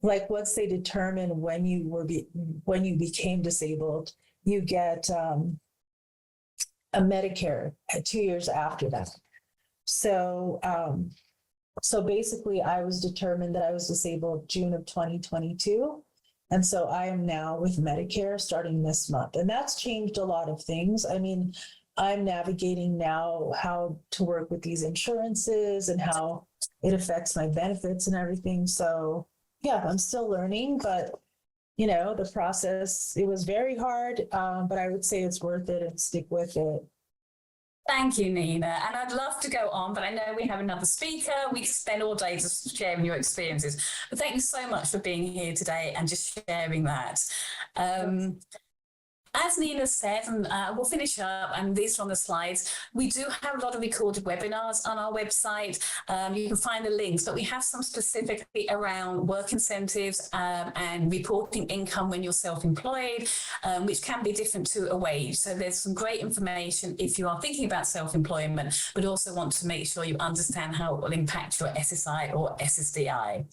once they determine when you became disabled, you get a Medicare 2 years after that. So basically I was determined that I was disabled June of 2022. And so I am now with Medicare starting this month. And that's changed a lot of things. I mean, I'm navigating now how to work with these insurances and how it affects my benefits and everything. So yeah, I'm still learning, but the process, it was very hard, but I would say it's worth it and stick with it. Thank you, Nina. And I'd love to go on, but I know we have another speaker. We could spend all day just sharing your experiences. But thank you so much for being here today and just sharing that. as Nina said, and we'll finish up, and these are on the slides, we do have a lot of recorded webinars on our website. You can find the links, but we have some specifically around work incentives and reporting income when you're self-employed, which can be different to a wage. So there's some great information if you are thinking about self-employment, but also want to make sure you understand how it will impact your SSI or SSDI.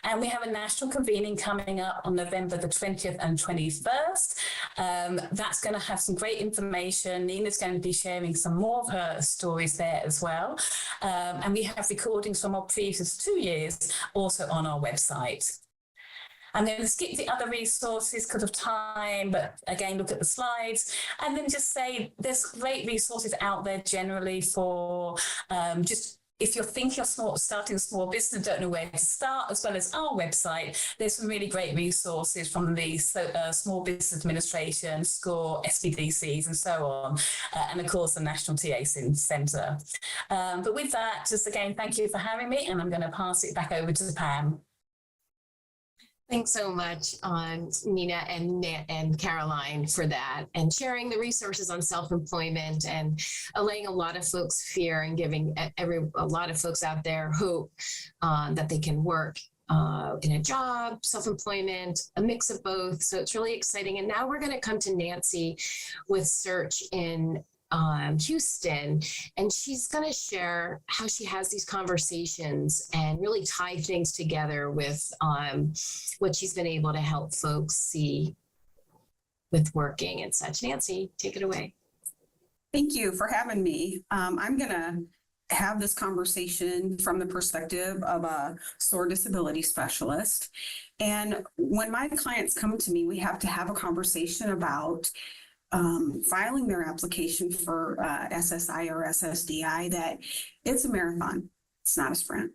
And we have a national convening coming up on November the 20th and 21st. That's going to have some great information. Nina's going to be sharing some more of her stories there as well. And we have recordings from our previous 2 years also on our website. I'm going to skip the other resources because of time, but again, look at the slides and then just say there's great resources out there generally for just if you're thinking of starting a small business, don't know where to start, as well as our website, there's some really great resources from the Small Business Administration, SCORE, SBDCs, and so on, and of course the National TA Centre. But with that, just again, thank you for having me, and I'm going to pass it back over to Pam. Thanks so much, Nina and Caroline, for that, and sharing the resources on self-employment and allaying a lot of folks' fear and giving a lot of folks out there hope that they can work in a job, self-employment, a mix of both. So it's really exciting. And now we're going to come to Nancy with Search in Houston, and she's going to share how she has these conversations and really tie things together with what she's been able to help folks see with working and such. Nancy, take it away. Thank you for having me. I'm going to have this conversation from the perspective of a SOAR disability specialist. And when my clients come to me, we have to have a conversation about filing their application for SSI or SSDI, that it's a marathon, it's not a sprint,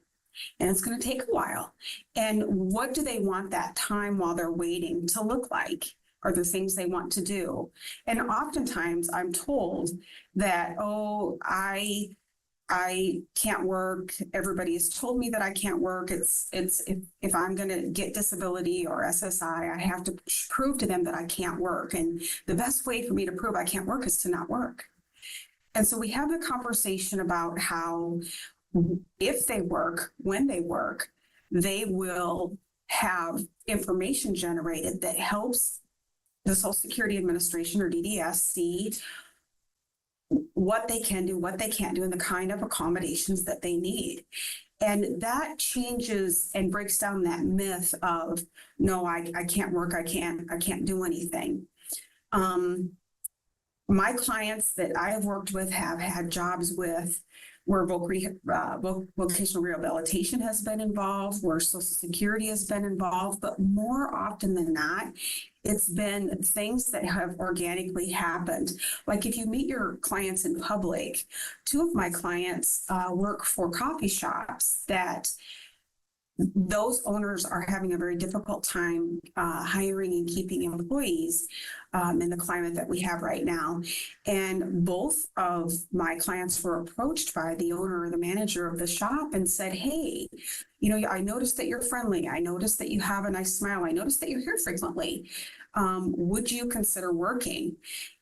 and it's going to take a while. And what do they want that time while they're waiting to look like? Are there things they want to do? And oftentimes I'm told that, oh, I can't work. Everybody has told me that I can't work. It's if I'm going to get disability or SSI, I have to prove to them that I can't work. And the best way for me to prove I can't work is to not work. And so we have the conversation about how if they work, when they work, they will have information generated that helps the Social Security Administration or DDS see what they can do, what they can't do, and the kind of accommodations that they need. And that changes and breaks down that myth of, no, I can't work, I can't do anything. My clients that I have worked with have had jobs where vocational rehabilitation has been involved, where Social Security has been involved, but more often than not, it's been things that have organically happened. Like if you meet your clients in public, 2 of my clients work for coffee shops that those owners are having a very difficult time hiring and keeping employees in the climate that we have right now. And both of my clients were approached by the owner or the manager of the shop and said, hey, you know, I noticed that you're friendly. I noticed that you have a nice smile. I noticed that you're here frequently. Would you consider working?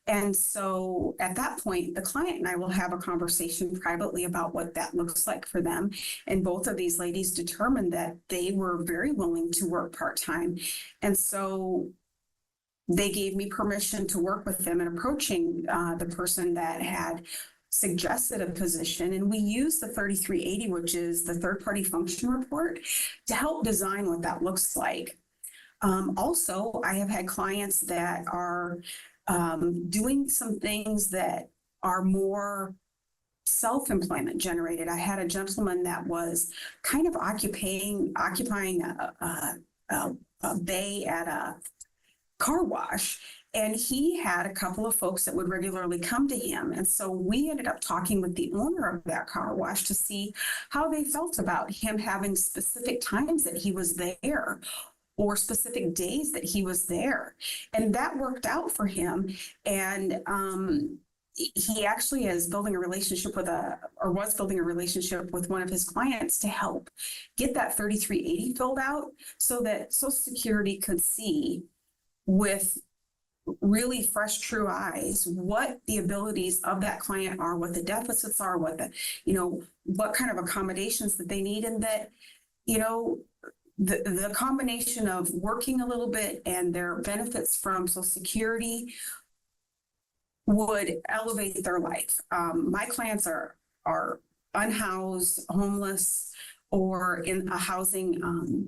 And so at that point, the client and I will have a conversation privately about what that looks like for them. And both of these ladies determined that they were very willing to work part-time. And so they gave me permission to work with them in approaching the person that had suggested a position. And we use the 3380, which is the third-party function report, to help design what that looks like. Also, I have had clients that are doing some things that are more self-employment generated. I had a gentleman that was kind of occupying a bay at a car wash, and he had a couple of folks that would regularly come to him. And so we ended up talking with the owner of that car wash to see how they felt about him having specific times that he was there, or specific days that he was there. And that worked out for him. And he actually is building a relationship was building a relationship with one of his clients to help get that 3380 filled out so that Social Security could see with really fresh, true eyes, what the abilities of that client are, what the deficits are, what the, what kind of accommodations that they need, and that, the combination of working a little bit and their benefits from Social Security would elevate their life. My clients are unhoused, homeless, or in a housing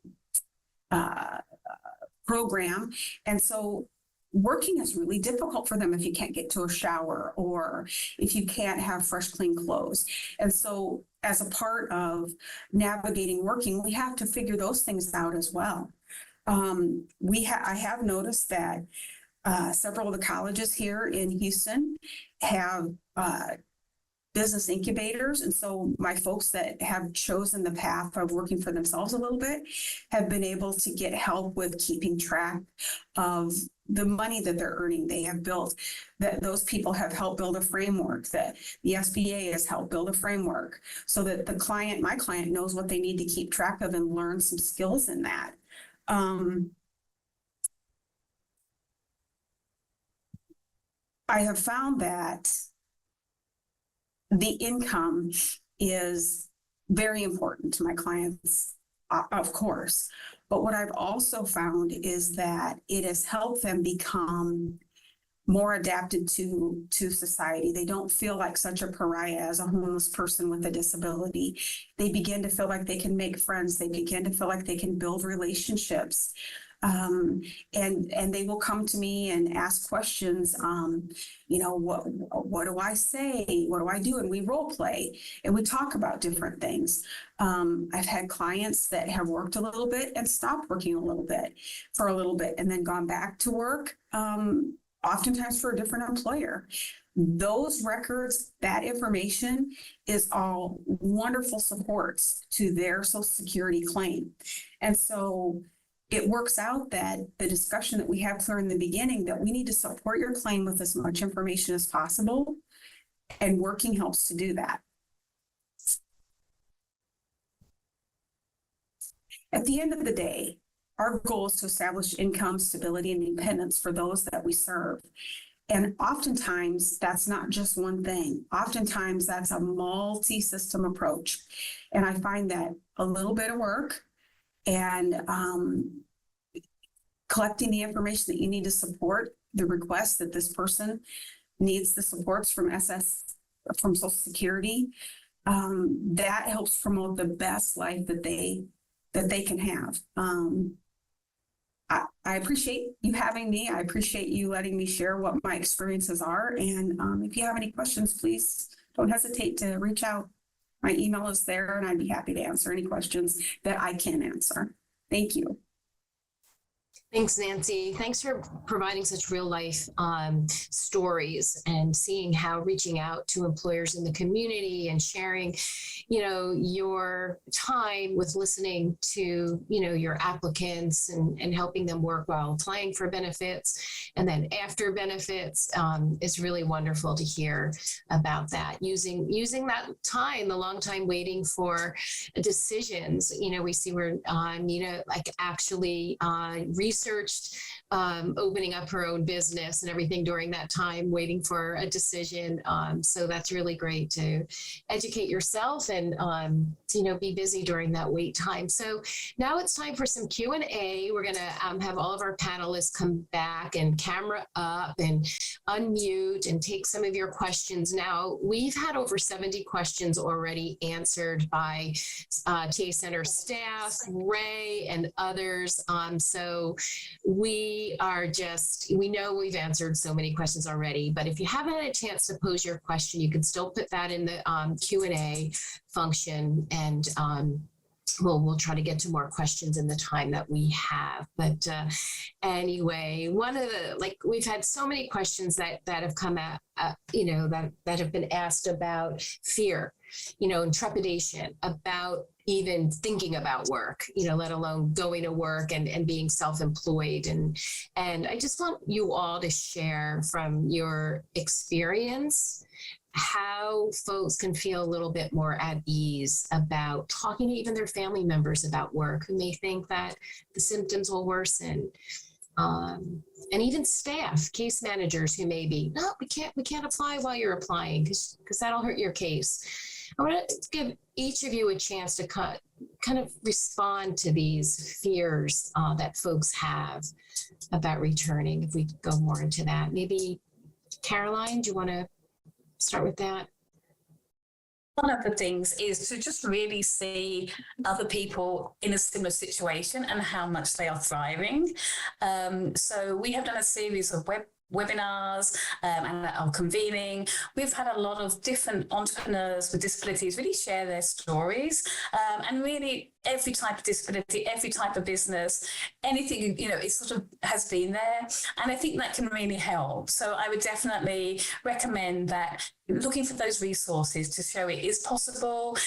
program. And so working is really difficult for them if you can't get to a shower or if you can't have fresh, clean clothes. And so as a part of navigating working, we have to figure those things out as well. I have noticed that several of the colleges here in Houston have business incubators. And so my folks that have chosen the path of working for themselves a little bit have been able to get help with keeping track of the money that they're earning. They have built that, those people have helped build a framework, that the SBA has helped build a framework so that my client knows what they need to keep track of and learn some skills in that. I have found that the income is very important to my clients, of course. But what I've also found is that it has helped them become more adapted to society. They don't feel like such a pariah as a homeless person with a disability. They begin to feel like they can make friends. They begin to feel like they can build relationships. And they will come to me and ask questions. What do I say? What do I do? And we role play and we talk about different things. I've had clients that have worked a little bit and stopped working for a little bit and then gone back to work, oftentimes for a different employer. Those records, that information is all wonderful supports to their Social Security claim. And so it works out that the discussion that we have clear in the beginning, that we need to support your claim with as much information as possible, and working helps to do that. At the end of the day, our goal is to establish income stability and independence for those that we serve. And oftentimes that's not just one thing. Oftentimes that's a multi-system approach. And I find that a little bit of work and collecting the information that you need to support the request that this person needs the supports from Social Security, that helps promote the best life that they can have. I appreciate you having me. I appreciate you letting me share what my experiences are. And if you have any questions, please don't hesitate to reach out. My email is there and I'd be happy to answer any questions that I can answer. Thank you. Thanks, Nancy. Thanks for providing such real life stories and seeing how reaching out to employers in the community and sharing, your time with listening to, your applicants and helping them work while applying for benefits and then after benefits is really wonderful to hear about that. Using that time, the long time waiting for decisions. We see where Nina actually researched opening up her own business and everything during that time, waiting for a decision. So that's really great to educate yourself and, be busy during that wait time. So now it's time for some Q&A. We're going to have all of our panelists come back and camera up and unmute and take some of your questions. Now, we've had over 70 questions already answered by TA Center staff, Ray, and others. So we know we've answered so many questions already, but if you haven't had a chance to pose your question, you can still put that in the Q&A function, and we'll try to get to more questions in the time that we have. But anyway, we've had so many questions that have come out, that have been asked about fear, and trepidation about even thinking about work, let alone going to work and being self-employed. And I just want you all to share from your experience how folks can feel a little bit more at ease about talking to even their family members about work who may think that the symptoms will worsen. and even staff, case managers who may be, no, we can't apply while you're applying because that'll hurt your case. I want to give each of you a chance to kind of respond to these fears that folks have about returning. If we go more into that, maybe Caroline, do you want to start with that? One of the things is to just really see other people in a similar situation and how much they are thriving. So we have done a series of webinars and are convening. We've had a lot of different entrepreneurs with disabilities really share their stories, and really every type of disability, every type of business, anything, it sort of has been there. And I think that can really help. So I would definitely recommend that looking for those resources to show it is possible.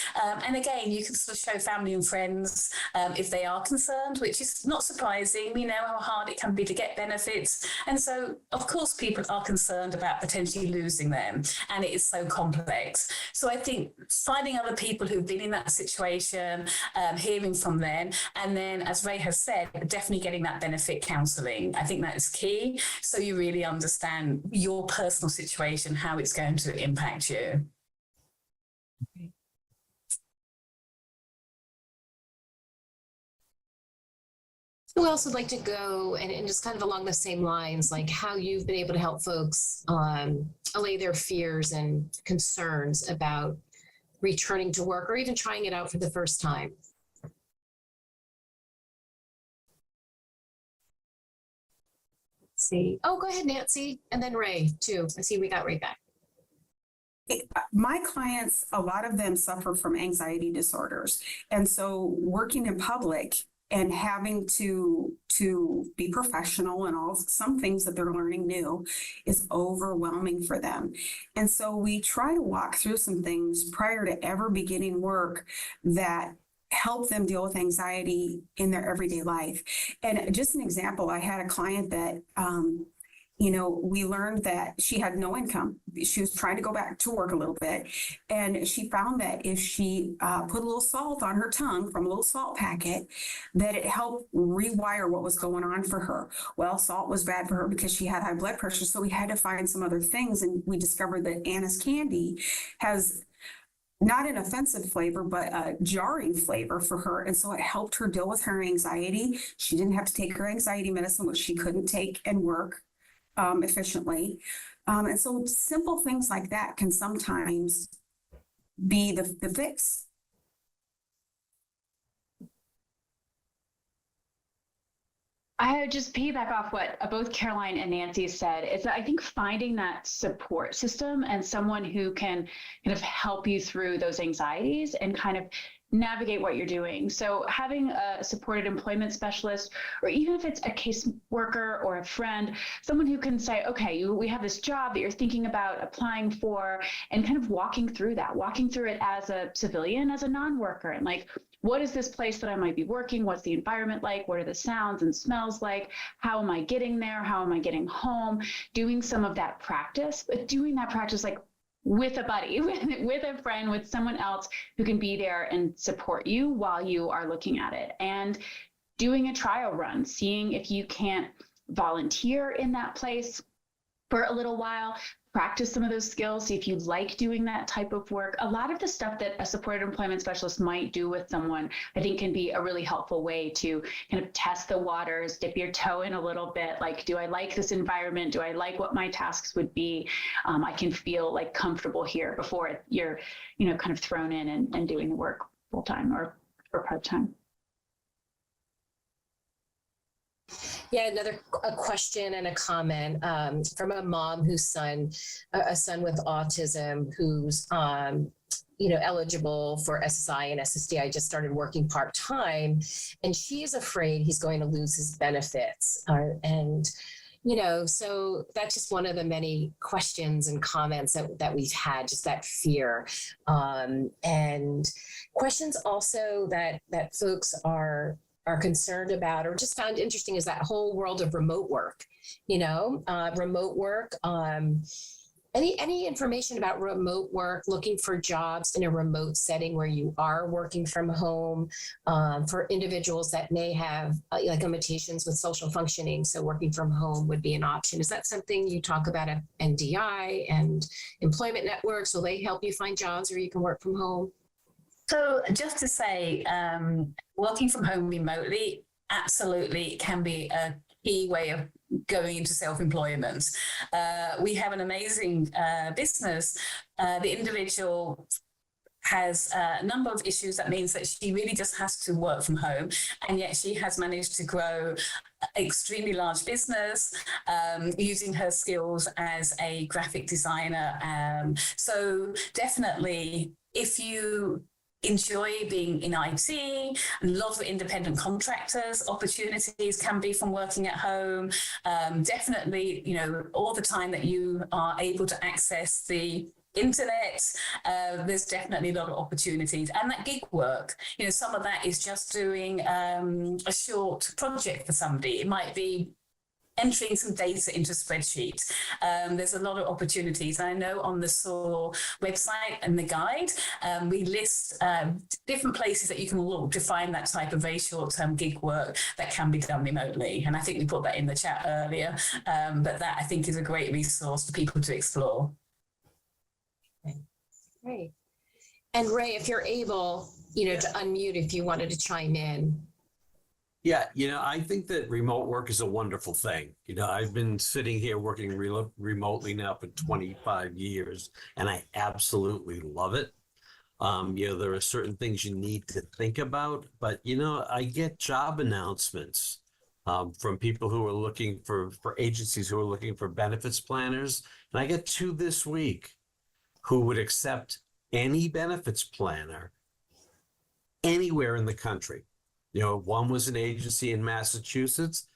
And again, you can sort of show family and friends if they are concerned, which is not surprising. We know how hard it can be to get benefits. And so, of course, people are concerned about potentially losing them. And it is so complex. So I think finding other people who've been in that situation, hearing from them, and then, as Ray has said, definitely getting that benefit counselling. I think that is key. So you really understand your personal situation, how it's going to impact you. Who else would like to go and just kind of along the same lines, like how you've been able to help folks allay their fears and concerns about returning to work or even trying it out for the first time? Let's see. Oh, go ahead, Nancy, and then Ray too. I see we got Ray back. My clients, a lot of them suffer from anxiety disorders. And so working in public and having to be professional and some things that they're learning new is overwhelming for them. And so we try to walk through some things prior to ever beginning work that help them deal with anxiety in their everyday life. And just an example, I had a client that, we learned that she had no income. She was trying to go back to work a little bit. And she found that if she put a little salt on her tongue from a little salt packet, that it helped rewire what was going on for her. Well, salt was bad for her because she had high blood pressure. So we had to find some other things. And we discovered that Anna's candy has not an offensive flavor, but a jarring flavor for her. And so it helped her deal with her anxiety. She didn't have to take her anxiety medicine, which she couldn't take and work efficiently. And so simple things like that can sometimes be the fix. I would just piggyback off what both Caroline and Nancy said. Is that I think finding that support system and someone who can kind of help you through those anxieties and kind of navigate what you're doing. So having a supported employment specialist, or even if it's a case worker or a friend, someone who can say, okay, we have this job that you're thinking about applying for, and kind of walking through it as a civilian, as a non-worker, and like, what is this place that I might be working? What's the environment like? What are the sounds and smells like? How am I getting there? How am I getting home? Doing some of that practice, but doing that practice like with a buddy, with a friend, with someone else who can be there and support you while you are looking at it. And doing a trial run, seeing if you can't volunteer in that place for a little while, practice some of those skills, see if you like doing that type of work. A lot of the stuff that a supported employment specialist might do with someone, I think can be a really helpful way to kind of test the waters, dip your toe in a little bit. Like, do I like this environment? Do I like what my tasks would be? I can feel like comfortable here before you're, kind of thrown in and doing the work full time or part time. Yeah, a question and a comment from a mom whose a son with autism who's eligible for SSI and SSDI, just started working part-time, and she's afraid he's going to lose his benefits. So that's just one of the many questions and comments that we've had, just that fear. And questions also that folks are concerned about or just found interesting is that whole world of remote work, remote work. Any information about remote work, looking for jobs in a remote setting where you are working from home, for individuals that may have like limitations with social functioning, so working from home would be an option. Is that something you talk about at NDI and employment networks? Will they help you find jobs where you can work from home? So just to say, working from home remotely absolutely can be a key way of going into self-employment. We have an amazing business. The individual has a number of issues. That means that she really just has to work from home, and yet she has managed to grow extremely large business using her skills as a graphic designer. So definitely, if you enjoy being in IT, a lot of independent contractors, opportunities can be from working at home. Definitely, all the time that you are able to access the internet, there's definitely a lot of opportunities. And that gig work, some of that is just doing a short project for somebody. It might be entering some data into spreadsheets. There's a lot of opportunities. And I know on the SOAR website and the guide, we list different places that you can look to find that type of very short-term gig work that can be done remotely. And I think we put that in the chat earlier, but that I think is a great resource for people to explore. Great. And Ray, if you're able, to unmute if you wanted to chime in. Yeah, I think that remote work is a wonderful thing. I've been sitting here working remotely now for 25 years, and I absolutely love it. There are certain things you need to think about, but, I get job announcements from people who are looking for agencies who are looking for benefits planners. And I get 2 this week who would accept any benefits planner anywhere in the country. One was an agency in Massachusetts,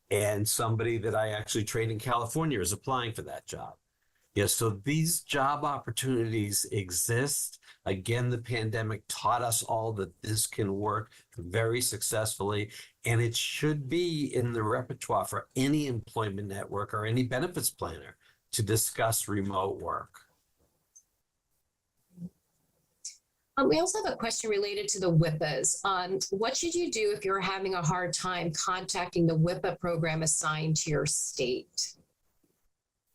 and somebody that I actually trained in California is applying for that job. So these job opportunities exist. Again, the pandemic taught us all that this can work very successfully, and it should be in the repertoire for any employment network or any benefits planner to discuss remote work. We also have a question related to the WIPAs. What should you do if you're having a hard time contacting the WIPA program assigned to your state?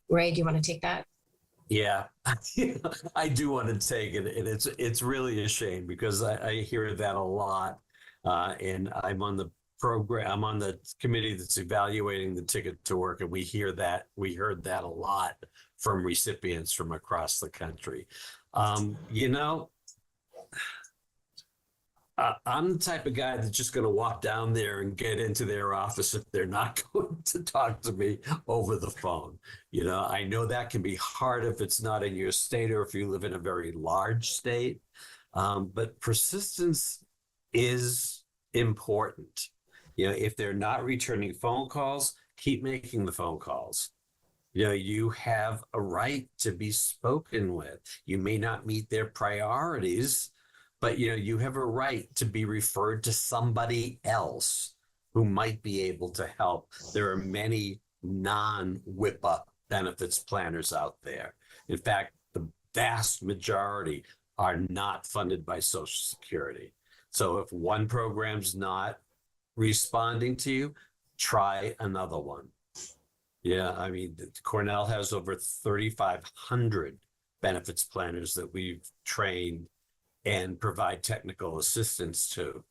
Ray, do you want to take that? Yeah, I do want to take it. And it's really a shame because I hear that a lot. And I'm on the program, I'm on the committee that's evaluating the ticket to work. And we heard that a lot from recipients from across the country. I'm the type of guy that's just going to walk down there and get into their office if they're not going to talk to me over the phone. I know that can be hard if it's not in your state or if you live in a very large state, but persistence is important. If they're not returning phone calls, keep making the phone calls. You have a right to be spoken with. You may not meet their priorities, but you have a right to be referred to somebody else who might be able to help. There are many non-WIPA benefits planners out there. In fact, the vast majority are not funded by Social Security. So if one program's not responding to you, try another one. Yeah, I mean, Cornell has over 3,500 benefits planners that we've trained and provide technical assistance to.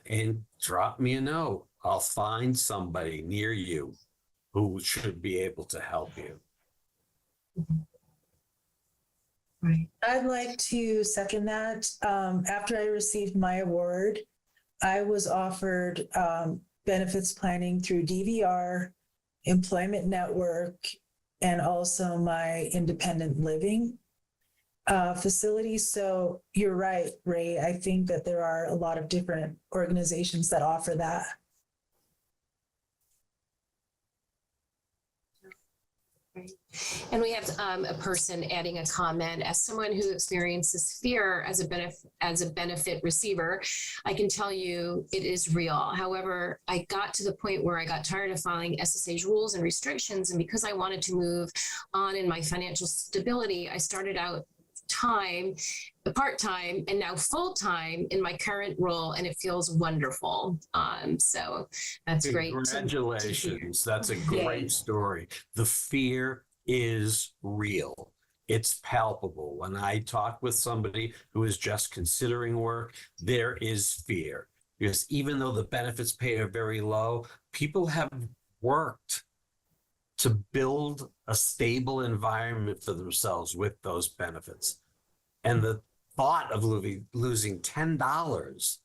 And drop me a note. I'll find somebody near you who should be able to help you. Right. I'd like to second that. After I received my award, I was offered benefits planning through DVR, Employment Network, and also my independent living facilities. So you're right, Ray. I think that there are a lot of different organizations that offer that. Right. And we have a person adding a comment. As someone who experiences fear as a benefit receiver, I can tell you it is real. However, I got to the point where I got tired of following SSA's rules and restrictions, and because I wanted to move on in my financial stability, I started out part-time, and now full-time in my current role, and it feels wonderful. So that's great. Congratulations. That's a great story. The fear is real. It's palpable. When I talk with somebody who is just considering work, there is fear. Because even though the benefits paid are very low, people have worked to build a stable environment for themselves with those benefits. And the thought of losing $10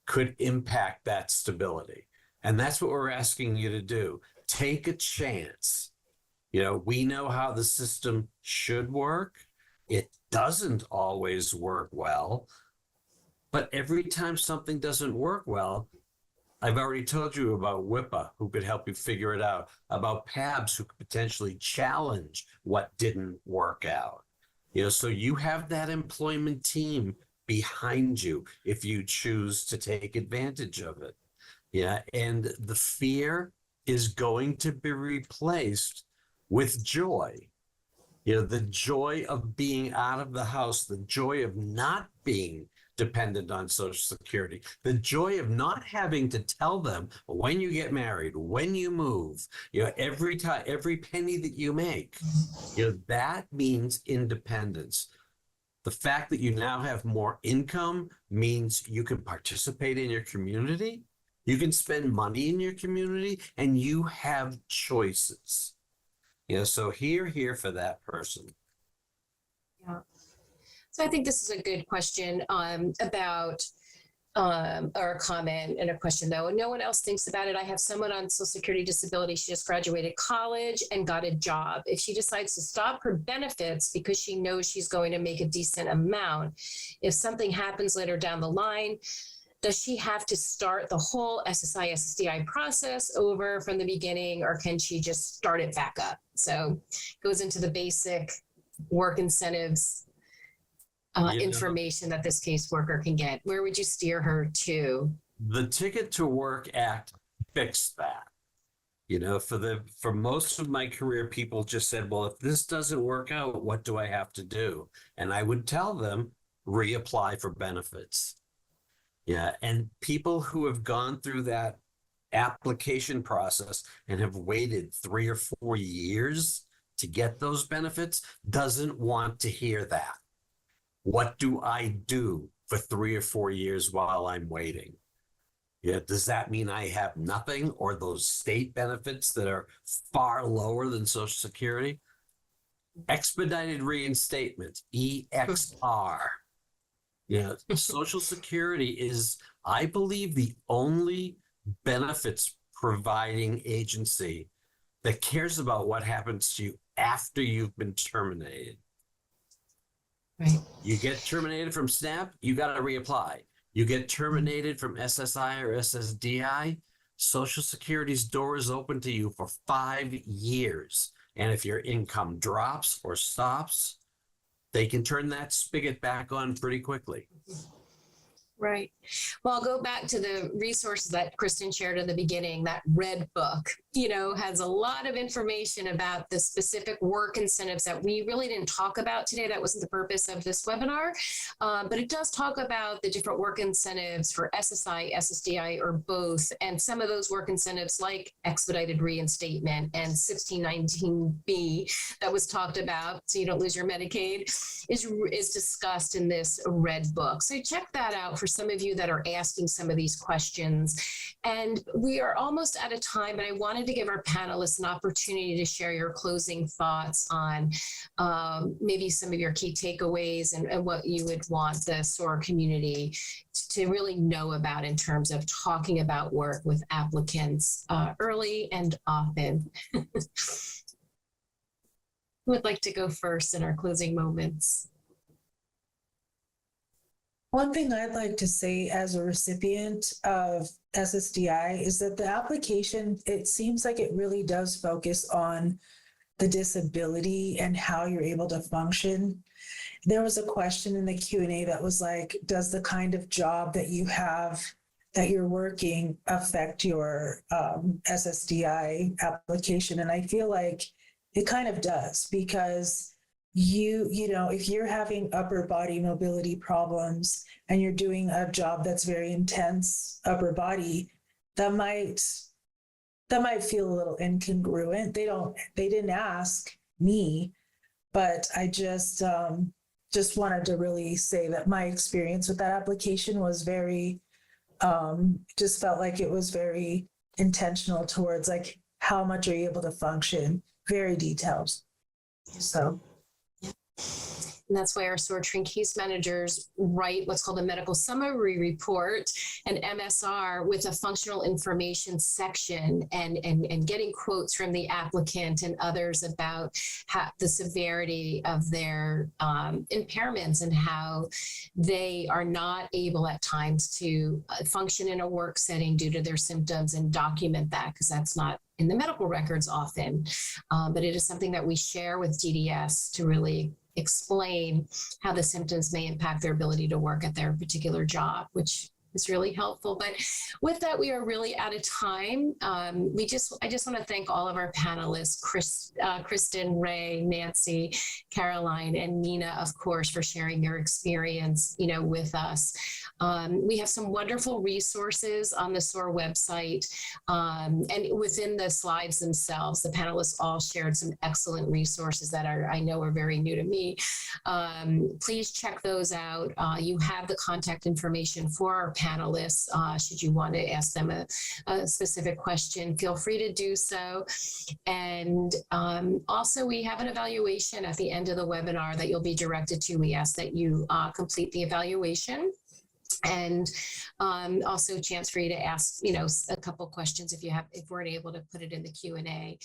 could impact that stability. And that's what we're asking you to do. Take a chance. You know, we know how the system should work. It doesn't always work well. But every time something doesn't work well, I've already told you about WIPA, who could help you figure it out, about PABs, who could potentially challenge what didn't work out. You know, so you have that employment team behind you if you choose to take advantage of it. Yeah, and the fear is going to be replaced with joy. You know, the joy of being out of the house, the joy of not being dependent on Social Security, the joy of not having to tell them when you get married, when you move, you know, every time, every penny that you make, you know, that means independence. The fact that you now have more income means you can participate in your community, you can spend money in your community, and you have choices. You know, so here for that person. Yeah. So I think this is a good question about, or a comment and a question though. No one else thinks about it. I have someone on Social Security disability. She just graduated college and got a job. If she decides to stop her benefits because she knows she's going to make a decent amount, if something happens later down the line, does she have to start the whole SSI, SSDI process over from the beginning, or can she just start it back up? So goes into the basic work incentives information that this caseworker can get. Where would you steer her to? The Ticket to Work Act fixed that. You know, for most of my career, people just said, well, if this doesn't work out, what do I have to do? And I would tell them, reapply for benefits. Yeah, and people who have gone through that application process and have waited 3 or 4 years to get those benefits doesn't want to hear that. What do I do for 3 or 4 years while I'm waiting? Yeah, does that mean I have nothing, or those state benefits that are far lower than Social Security? Expedited reinstatement, EXR. Yeah, Social Security is, I believe, the only benefits providing agency that cares about what happens to you after you've been terminated. Right. You get terminated from SNAP, you got to reapply. You get terminated from SSI or SSDI, Social Security's door is open to you for 5 years. And if your income drops or stops, they can turn that spigot back on pretty quickly. Right. Well, I'll go back to the resources that Kristen shared in the beginning. That red book, you know, has a lot of information about the specific work incentives that we really didn't talk about today. That wasn't the purpose of this webinar. But it does talk about the different work incentives for SSI, SSDI, or both. And some of those work incentives, like expedited reinstatement and 1619B that was talked about, so you don't lose your Medicaid, is discussed in this red book. So check that out for some of you that are asking some of these questions. And we are almost out of time, but I wanted to give our panelists an opportunity to share your closing thoughts on maybe some of your key takeaways and what you would want the SOAR community to really know about in terms of talking about work with applicants early and often. Who would like to go first in our closing moments? One thing I'd like to say as a recipient of SSDI is that the application, it seems like it really does focus on the disability and how you're able to function. There was a question in the Q&A that was like, does the kind of job that you have, that you're working, affect your SSDI application? And I feel like it kind of does, because you know, if you're having upper body mobility problems and you're doing a job that's very intense upper body, that might feel a little incongruent. They didn't ask me, but I just wanted to really say that my experience with that application was very, just felt like it was very intentional towards like, how much are you able to function? Very detailed. So. And that's why our SOAR trained case managers write what's called a medical summary report, an MSR, with a functional information section, and getting quotes from the applicant and others about the severity of their impairments and how they are not able at times to function in a work setting due to their symptoms, and document that, because that's not in the medical records often. But it is something that we share with DDS to really explain how the symptoms may impact their ability to work at their particular job, which is really helpful. But with that, we are really out of time. I just want to thank all of our panelists, Kristen, Ray, Nancy, Caroline, and Nina, of course, for sharing your experience, with us. We have some wonderful resources on the SOAR website, and within the slides themselves, the panelists all shared some excellent resources that I know are very new to me. Please check those out. You have the contact information for our panelists. Should you want to ask them a specific question, feel free to do so. And also, we have an evaluation at the end of the webinar that you'll be directed to. We ask that you complete the evaluation. And also a chance for you to ask, a couple questions if we're able to put it in the Q&A.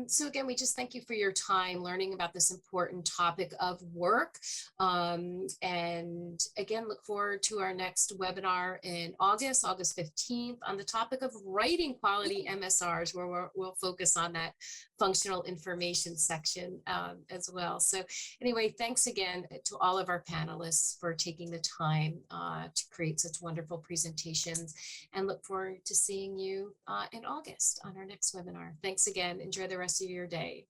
So again, we just thank you for your time learning about this important topic of work. And again, look forward to our next webinar in August 15th, on the topic of writing quality MSRs, where we'll focus on that functional information section as well. So anyway, thanks again to all of our panelists for taking the time to create such wonderful presentations, and look forward to seeing you in August on our next webinar. Thanks again. Enjoy the rest of your day.